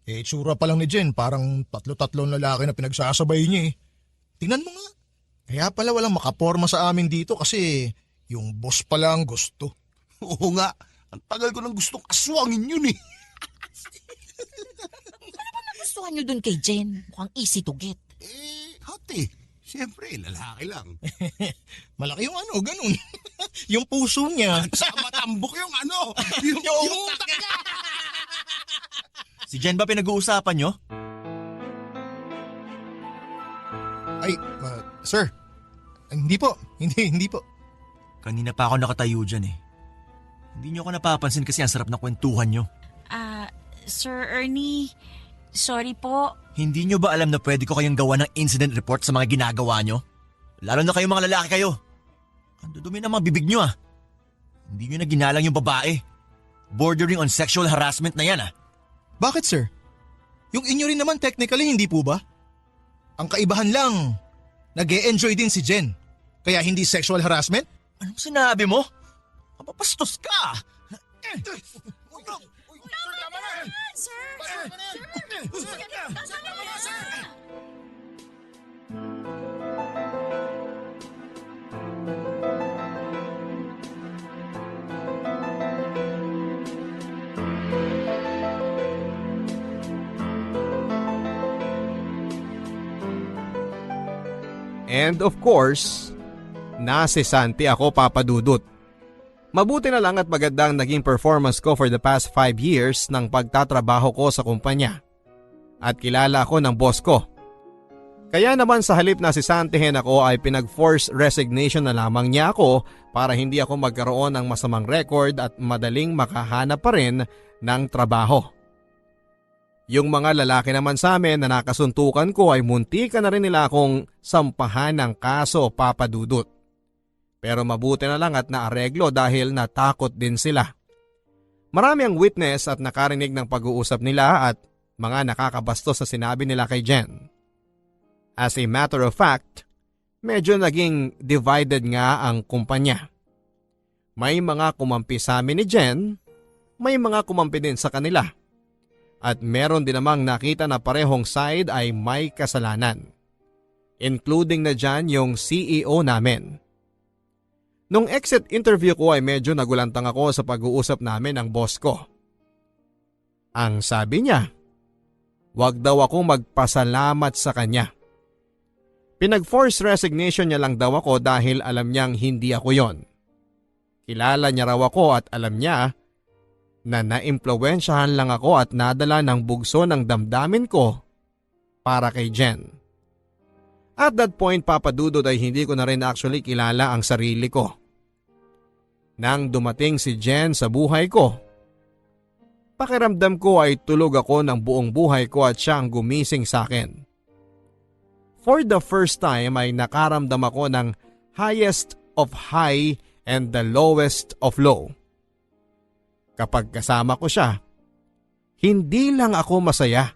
Eh tsura pa lang ni Jen, parang tatlo-tatlong lalaki na pinagsasabay niya eh. Tingnan mo nga. Kaya pala walang makaporma sa amin dito kasi yung boss pala ang gusto. Oo nga, ang tagal ko nang gustong aswangin yun eh. Nagustuhan nyo dun kay Jen. Mukhang easy to get. Hati, siyempre, lalaki lang. Malaki yung ano, ganun. Yung puso niya. Sa matambok yung ano, yung utak niya. Si Jen ba pinag-uusapan nyo? Ay, sir. Hindi po. Hindi po. Kanina pa ako nakatayo dyan eh. Hindi nyo ako napapansin kasi ang sarap na kwentuhan nyo. Sir Ernie, sorry po. Hindi nyo ba alam na pwede ko kayong gawa ng incident report sa mga ginagawa nyo? Lalo na kayong mga lalaki kayo. Ang dudumi ng mga bibig nyo ah. Hindi nyo na ginalang yung babae. Bordering on sexual harassment na yan ah. Bakit, sir? Yung inyo rin naman technically, hindi po ba? Ang kaibahan lang, nag-e-enjoy din si Jen. Kaya hindi sexual harassment? Anong sinabi mo? Kapapastos ka! And of course, nasisanti ako, Papa Dudut. Mabuti na lang at magandang naging performance ko for the past 5 years ng pagtatrabaho ko sa kumpanya. At kilala ako ng boss ko. Kaya naman sa halip na sisantihin ako ay pinag-force resignation na lamang niya ako para hindi ako magkaroon ng masamang record at madaling makahanap pa rin ng trabaho. Yung mga lalaki naman sa amin na nakasuntukan ko ay muntikan na rin nila akong sampahan ng kaso, Papa Dudut. Pero mabuti na lang at naareglo dahil natakot din sila. Marami ang witness at nakarinig ng pag-uusap nila at mga nakakabastos na sinabi nila kay Jen. As a matter of fact, medyo naging divided nga ang kumpanya. May mga kumampi sa amin ni Jen, may mga kumampi din sa kanila. At meron din namang nakita na parehong side ay may kasalanan. Including na dyan yung CEO namin. Nung exit interview ko ay medyo nagulantang ako sa pag-uusap namin ng boss ko. Ang sabi niya, wag daw ako magpasalamat sa kanya. Pinag-force resignation niya lang daw ako dahil alam niyang hindi ako yon. Kilala niya raw ako at alam niya na naimpluwensyahan lang ako at nadala ng bugso ng damdamin ko para kay Jen. At that point, Papa Dudut, ay hindi ko na rin actually kilala ang sarili ko. Nang dumating si Jen sa buhay ko, pakiramdam ko ay tulog ako ng buong buhay ko at siya ang gumising sa akin. For the first time ay nakaramdam ako ng highest of high and the lowest of low. Kapag kasama ko siya, hindi lang ako masaya.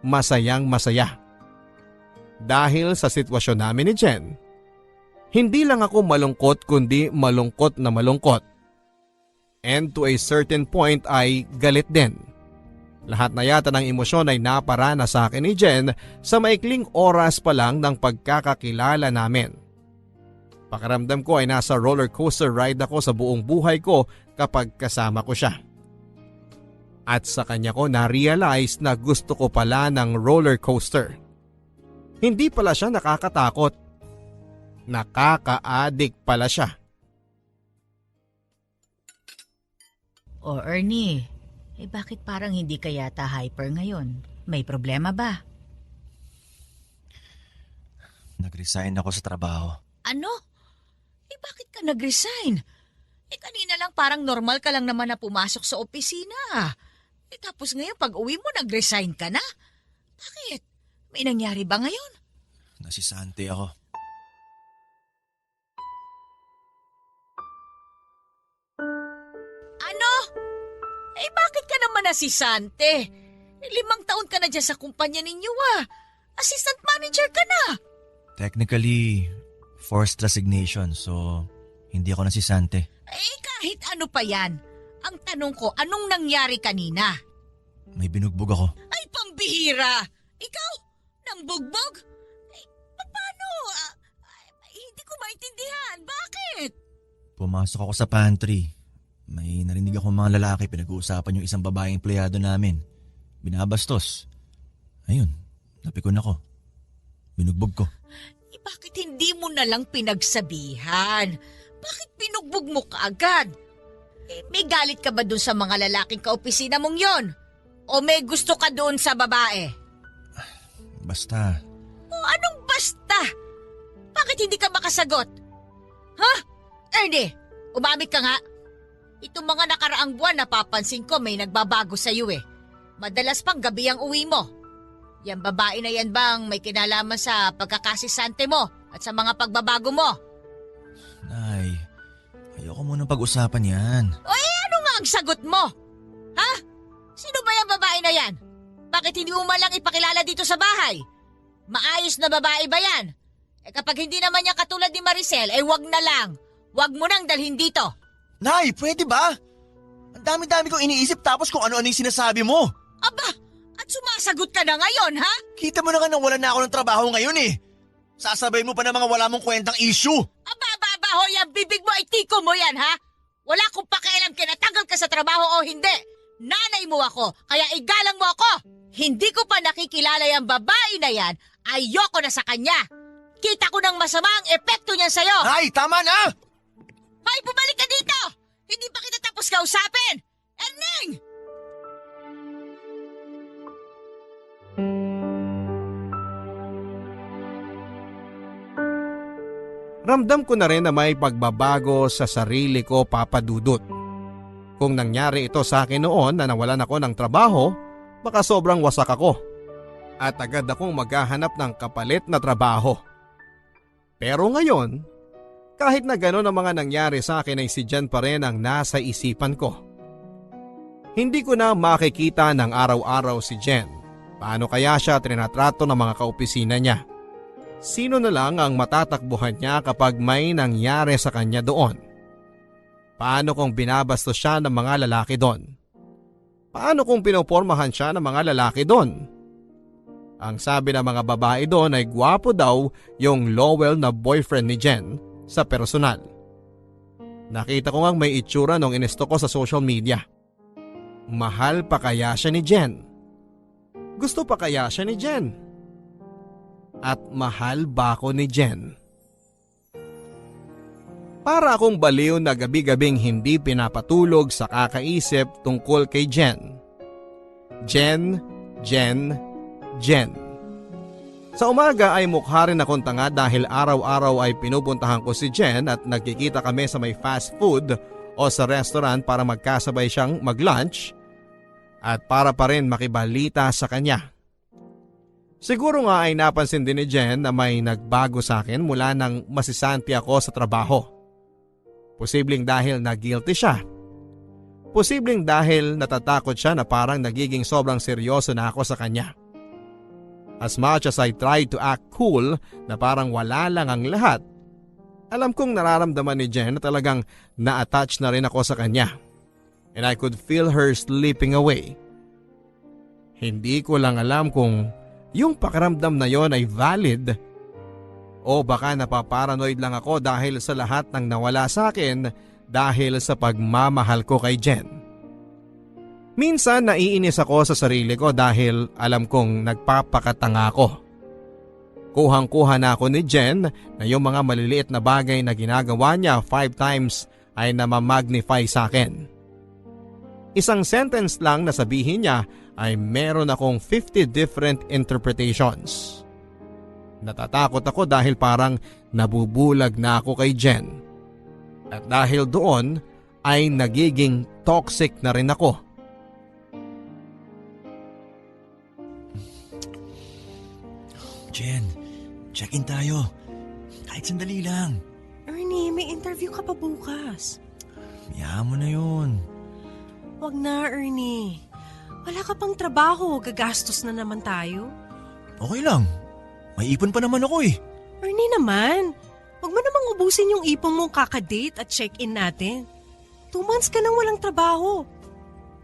Masayang masaya. Dahil sa sitwasyon namin ni Jen, hindi lang ako malungkot kundi malungkot na malungkot. And to a certain point ay galit din. Lahat na yata ng emosyon ay naparana sa akin ni Jen sa maikling oras pa lang ng pagkakakilala namin. Pakiramdam ko ay nasa roller coaster ride ako sa buong buhay ko kapag kasama ko siya. At sa kanya ko na-realize na gusto ko pala ng roller coaster. Hindi pala siya nakakatakot. Nakaka-addict pala siya. O Ernie, bakit parang hindi ka yata hyper ngayon? May problema ba? Nag-resign ako sa trabaho. Ano? Bakit ka nag-resign? Kanina lang parang normal ka lang naman na pumasok sa opisina. Tapos ngayon pag uwi mo nag-resign ka na? Bakit? May nangyari ba ngayon? Nasisante ako. Ano? Bakit ka naman nasisante? 5 taon ka na dyan sa kumpanya ninyo Assistant manager ka na. Technically, forced resignation, so hindi ako nasisante. Kahit ano pa yan. Ang tanong ko, anong nangyari kanina? May binugbog ako. Ay, pambihira! Ikaw? Nang bugbog? Paano? Hindi ko maintindihan. Bakit? Pumasok ako sa pantry. May narinig ako mga lalaki pinag-uusapan yung isang babaeng empleyado namin. Binabastos. Ayun, napikon ako. Binugbog ko. Bakit hindi mo na lang pinagsabihan? Bakit pinugbog mo kaagad? May galit ka ba dun sa mga lalaking kaopisina mong yon? O may gusto ka doon sa babae? Basta. Anong basta? Bakit hindi ka makasagot? Ha? Ernie, umamit ka nga. Itong mga nakaraang buwan napapansin ko may nagbabago sa iyo Madalas pang gabi ang uwi mo. Yang babae na yan bang may kinalaman sa pagkakasisante mo at sa mga pagbabago mo? Nay, ayoko munang pag-usapan yan. Ano nga ang sagot mo? Ha? Sino ba yung babae na yan? Bakit hindi mo malang ipakilala dito sa bahay? Maayos na babae ba yan? Kapag hindi naman niya katulad ni Maricel, wag na lang. Wag mo nang dalhin dito. Nay, pwede ba? Ang dami-dami kong iniisip tapos kung ano-ano yung sinasabi mo. Aba, at sumasagot ka na ngayon, ha? Kita mo na nga nang wala na ako ng trabaho ngayon Sasabay mo pa ng mga wala mong kwentang issue. Aba, hoy, ang bibig mo ay tiko mo yan, ha? Wala kong pakialam kinatanggal ka sa trabaho o hindi. Nanay mo ako, kaya igalang mo ako. Hindi ko pa nakikilala yung babae na yan, ayoko na sa kanya. Kita ko ng masama ang epekto niyan sa'yo. Nay, tama na! Hoy, bumalik ka dito! Hindi pa kita tapos kausapin! Erning! Ramdam ko na rin na may pagbabago sa sarili ko, Papa Dudut. Kung nangyari ito sa akin noon na nawalan ako ng trabaho, baka sobrang wasak ako. At agad akong maghahanap ng kapalit na trabaho. Pero ngayon, kahit na gano'n ang mga nangyari sa akin ay si Jen pa rin ang nasa isipan ko. Hindi ko na makikita ng araw-araw si Jen. Paano kaya siya trinatrato ng mga kaopisina niya? Sino na lang ang matatakbuhan niya kapag may nangyari sa kanya doon? Paano kung binabastos siya ng mga lalaki doon? Paano kung pinopormahan siya ng mga lalaki doon? Ang sabi ng mga babae doon ay gwapo daw yung Lowell na boyfriend ni Jen sa personal. Nakita ko ngang may itsura nung inesto ko sa social media. Mahal pa kaya siya ni Jen? Gusto pa kaya siya ni Jen? At mahal ba ako ni Jen? Para akong baliw na gabi-gabing hindi pinapatulog sa kakaisip tungkol kay Jen. Jen. Sa umaga ay mukha rin akong tanga dahil araw-araw ay pinupuntahan ko si Jen at nagkikita kami sa may fast food o sa restaurant para magkasabay siyang mag-lunch at para pa rin makibalita sa kanya. Siguro nga ay napansin din ni Jen na may nagbago sa akin mula nang masisanti ako sa trabaho. Posibleng dahil na-guilty siya. Posibleng dahil natatakot siya na parang nagiging sobrang seryoso na ako sa kanya. As much as I tried to act cool na parang wala lang ang lahat, alam kong nararamdaman ni Jen na talagang na-attach na rin ako sa kanya. And I could feel her slipping away. Hindi ko lang alam kung yung pakiramdam na yon ay valid o baka napaparanoid lang ako dahil sa lahat ng nawala sa akin dahil sa pagmamahal ko kay Jen. Minsan naiinis ako sa sarili ko dahil alam kong nagpapakatanga ako. Kuhang-kuha na ako ni Jen na yung mga maliliit na bagay na ginagawa niya 5 times ay namamagnify sa akin. Isang sentence lang na sabihin niya ay meron akong 50 different interpretations. Natatakot ako dahil parang nabubulag na ako kay Jen. At dahil doon ay nagiging toxic na rin ako. Jen, check-in tayo. Kahit sandali lang. Ernie, may interview ka pa bukas. Hayaan mo na yun. Wag na, Ernie. Wala ka pang trabaho, gagastos na naman tayo. Okay lang. May ipon pa naman ako eh. Ernie naman, wag mo namang ubusin yung ipon mong kakadate at check-in natin. 2 months ka nang walang trabaho.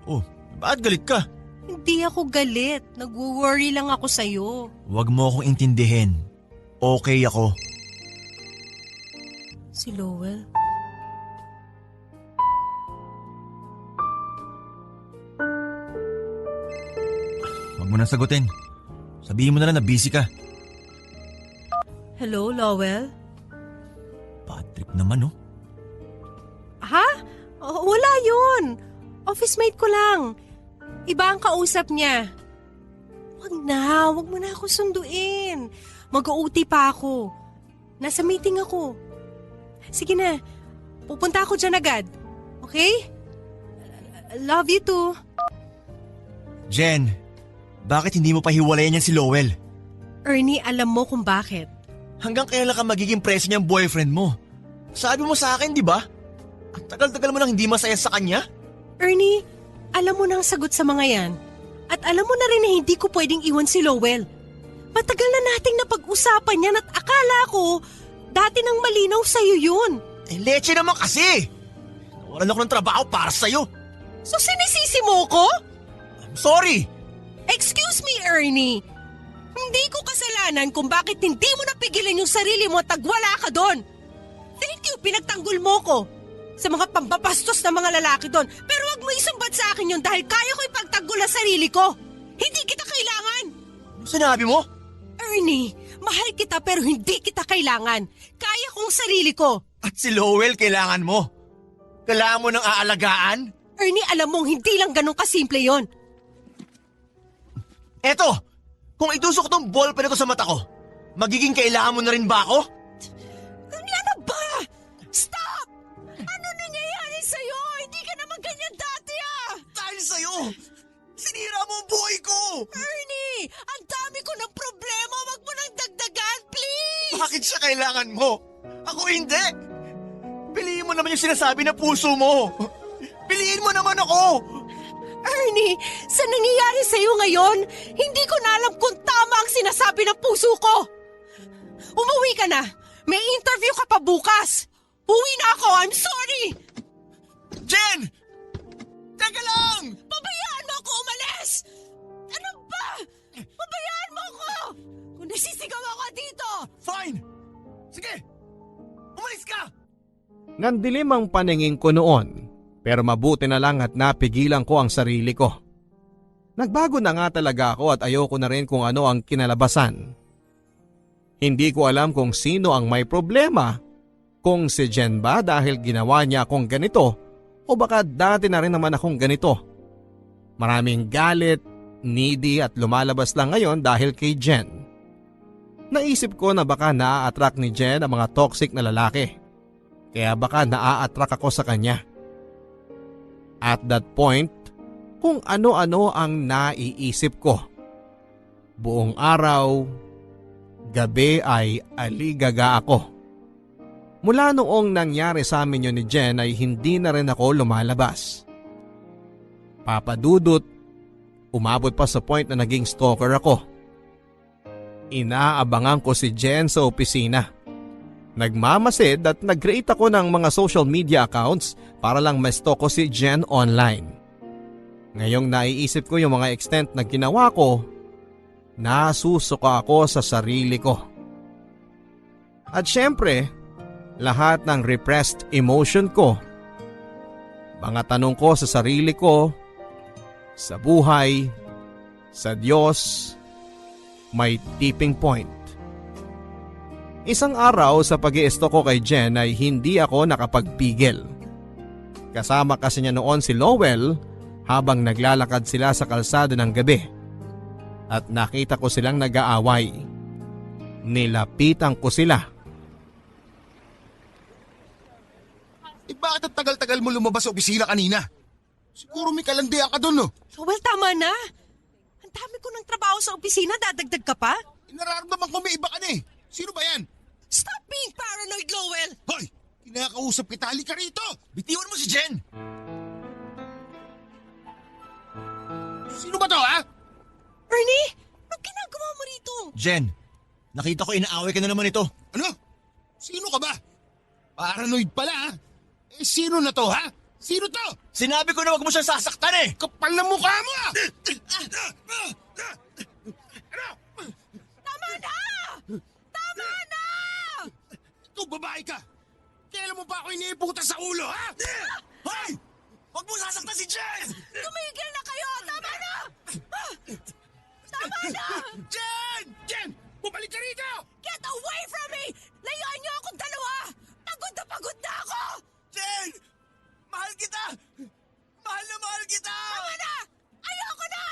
Oh, bakit galit ka? Hindi ako galit, nag-worry lang ako sa'yo. Huwag mo akong intindihin. Okay ako. Si Lowell. Huwag mo nang sagutin. Sabihin mo na lang na busy ka. Hello, Lowell? Bad trip naman oh. Ha? Wala yun. Office mate ko lang. Iba ang kausap niya. Wag mo na ako sunduin. Mag-OT pa ako. Nasa meeting ako. Sige na, pupunta ako dyan agad. Okay? Love you too. Jen, bakit hindi mo pa hiwalayan yan si Lowell? Ernie, alam mo kung bakit. Hanggang kailan ka magiging preso niyang boyfriend mo? Sabi mo sa akin, di ba? Ang tagal-tagal mo nang hindi masaya sa kanya? Ernie, alam mo na ang sagot sa mga yan. At alam mo na rin na hindi ko pwedeng iwan si Lowell. Matagal na nating napag-usapan yan at akala ko dati nang malinaw sa'yo yun. Eh, leche naman kasi! Nawalan ako ng trabaho para sa'yo. So sinisisi mo ko? I'm sorry! Excuse me, Ernie. Hindi ko kasalanan kung bakit hindi mo napigilan yung sarili mo at tagwala ka doon. Thank you, pinagtanggol mo ko sa mga pambabastos na mga lalaki doon. Pero wag mo isumbat sa akin yun dahil kaya ko ipagtanggol ang sarili ko. Hindi kita kailangan. Ano sinabi mo? Ernie, mahal kita pero hindi kita kailangan. Kaya kong sarili ko. At si Lowell kailangan mo. Kailangan mo ng aalagaan? Ernie, alam mong hindi lang ganun kasimple yon. Eto, kung itusok tong ballpen ko sa mata ko, magiging kailangan mo na rin ba ako? Ano ba? Stop! Ano nangyayari sa'yo? Hindi ka naman ganyan dati Dahil sa'yo, sinira mo ang buhay ko! Ernie, ang dami ko ng problema. Wag mo nang dagdagan, please! Bakit siya kailangan mo? Ako hindi! Piliin mo naman yung sinasabi na puso mo! Piliin mo naman ako! Ernie, sa nangyayari sa'yo ngayon, hindi ko na alam kung tama ang sinasabi ng puso ko. Tumigil ka na! May interview ka pa bukas! Uwi na ako! I'm sorry! Jen! Teka lang! Pabayaan mo ako umalis! Ano ba? Pabayaan mo ako! Kung nasisigaw ako dito! Fine! Sige! Umalis ka! Nandilim ang paningin ko noon, pero mabuti na lang at napigilan ko ang sarili ko. Nagbago na nga talaga ako at ayoko na rin kung ano ang kinalabasan. Hindi ko alam kung sino ang may problema, kung si Jen ba dahil ginawa niya akong ganito o baka dati na rin naman akong ganito. Maraming galit, needy at lumalabas lang ngayon dahil kay Jen. Naisip ko na baka naa-attract ni Jen ang mga toxic na lalaki. Kaya baka naa-attract ako sa kanya. At that point, kung ano-ano ang naiisip ko. Buong araw, gabi ay aligaga ako. Mula noong nangyari sa amin yun ni Jen ay hindi na rin ako lumalabas. Papadudot, umabot pa sa point na naging stalker ako. Inaabangan ko si Jen sa opisina. Nagmamasid at nag-create ako ng mga social media accounts para lang ma-stalk ko si Jen online. Ngayong naiisip ko yung mga extent na ginawa ko, nasusuka ako sa sarili ko. At syempre, lahat ng repressed emotion ko, mga tanong ko sa sarili ko, sa buhay, sa Diyos, may tipping point. Isang araw sa pag-i-stalk ko kay Jen ay hindi ako nakapagpigil. Kasama kasi niya noon si Lowell habang naglalakad sila sa kalsada ng gabi. At nakita ko silang nag-aaway. Nilapitan ko sila. Bakit ang tagal-tagal mo lumabas sa opisina kanina? Siguro may kalandian ka doon, no? Well, tama na. Ang dami ko ng trabaho sa opisina, dadagdag ka pa? Nararamdaman ko may iba ka na eh. Sino ba yan? Stop being paranoid, Lowell! Hoy! Kinakausap kita, halika rito! Bitiwan mo si Jen! Sino ba to, ha? Ernie, anong ginagawa mo rito? Jen, nakita ko inaaway ka na naman ito. Ano? Sino ka ba? Paranoid pala, ha? Eh, sino na to, ha? Sino to? Sinabi ko na wag mo siyang sasaktan eh! Kapal na mukha mo, ha? Tama na! Tama na! Ikaw, babae ka! Kailan mo pa ako iniiputan sa ulo, ha? Hoy! Wag mo sasaktan si Jen! Tumigil na kayo! Tama na! Tama na! Jen! Jen! Bumalik ka rito! Get away from me! Layuan niyo akong dalawa! Pagod na ako! Jen! Mahal kita! Mahal na mahal kita! Tama na! Ayoko na!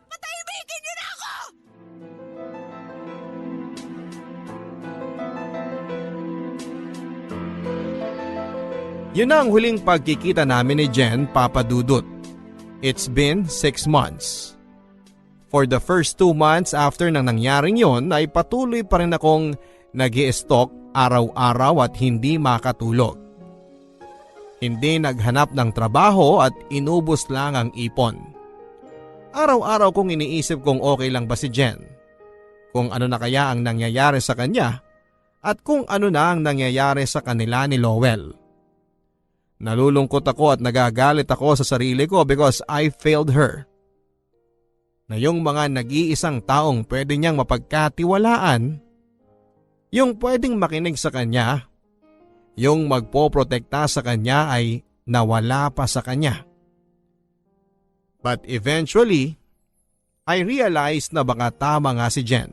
Patahimikin niyo na ako! Yun na ang huling pagkikita namin ni Jen, Papa Dudut. It's been 6 months. For the first 2 months after nang nangyaring yon ay patuloy pa rin akong nag-i-stalk araw-araw at hindi makatulog. Hindi naghanap ng trabaho at inubos lang ang ipon. Araw-araw kong iniisip kung okay lang ba si Jen, kung ano na kaya ang nangyayari sa kanya at kung ano na ang nangyayari sa kanila ni Lowell. Nalulungkot ako at nagagalit ako sa sarili ko because I failed her. Na yung mga nag-iisang taong pwede niyang mapagkatiwalaan, yung pwedeng makinig sa kanya, yung magpoprotekta sa kanya ay nawala pa sa kanya. But eventually, I realized na baka tama nga si Jen.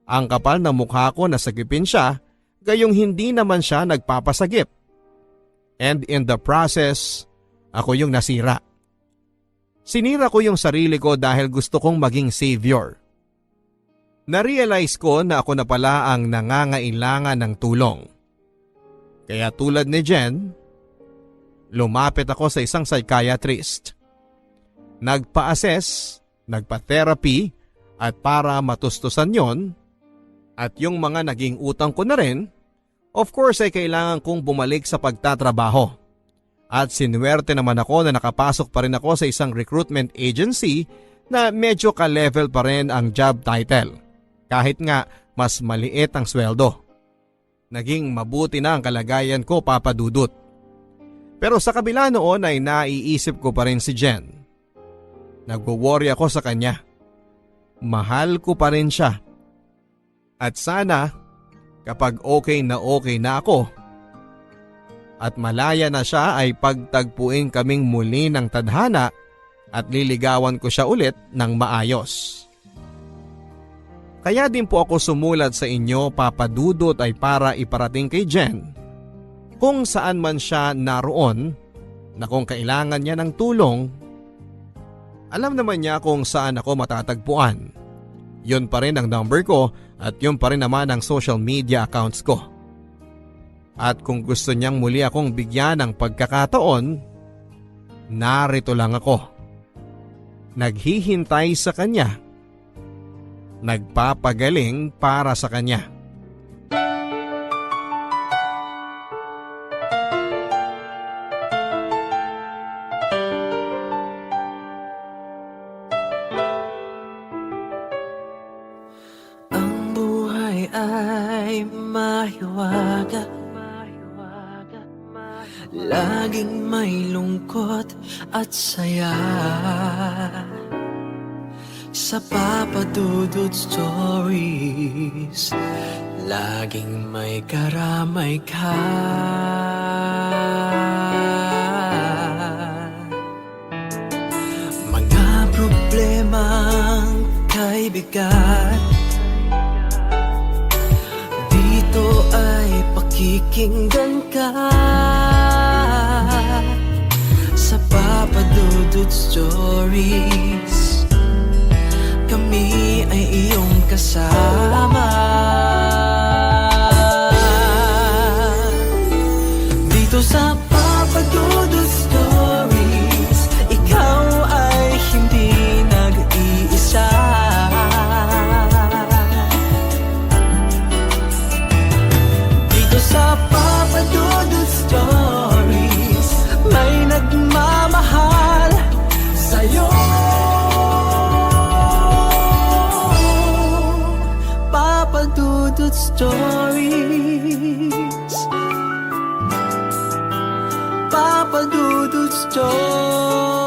Ang kapal ng mukha ko nasagipin siya, gayong hindi naman siya nagpapasagip. And in the process, ako yung nasira. Sinira ko yung sarili ko dahil gusto kong maging savior. Na-realize ko na ako na pala ang nangangailangan ng tulong. Kaya tulad ni Jen, lumapit ako sa isang psychiatrist. Nagpa-assess, nagpa-therapy at para matustusan yon at yung mga naging utang ko na rin, of course ay kailangan kong bumalik sa pagtatrabaho. At sinuwerte naman ako na nakapasok pa rin ako sa isang recruitment agency na medyo ka-level pa rin ang job title. Kahit nga mas maliit ang sweldo. Naging mabuti na ang kalagayan ko, Papa Dudut. Pero sa kabila noon ay naiisip ko pa rin si Jen. Nagwo-worry ako sa kanya. Mahal ko pa rin siya. At sana kapag okay na ako at malaya na siya ay pagtagpuin kaming muli ng tadhana at liligawan ko siya ulit ng maayos. Kaya din po ako sumulat sa inyo, Papa Dudut, ay para iparating kay Jen kung saan man siya naroon na kung kailangan niya ng tulong, alam naman niya kung saan ako matatagpuan. Yun pa rin ang number ko at yun pa rin naman ang social media accounts ko. At kung gusto niyang muli akong bigyan ng pagkakataon, narito lang ako. Naghihintay sa kanya. Nagpapagaling para sa kanya. Ang buhay ay mahiwaga, laging may lungkot at saya. Sa Papa Dudut Stories, laging may karamay ka. Mga problemang kaibigan, dito ay pakikinggan ka. Sa Papa Dudut Stories, kami ay iyong kasama. Dito sa Papa Dudut Stories, ikaw ay hindi nag-iisa. Dito sa Papa Dudut Stories, may nagmamahal sa'yo. Papa Dudut Stories, Papa Dudut Stories.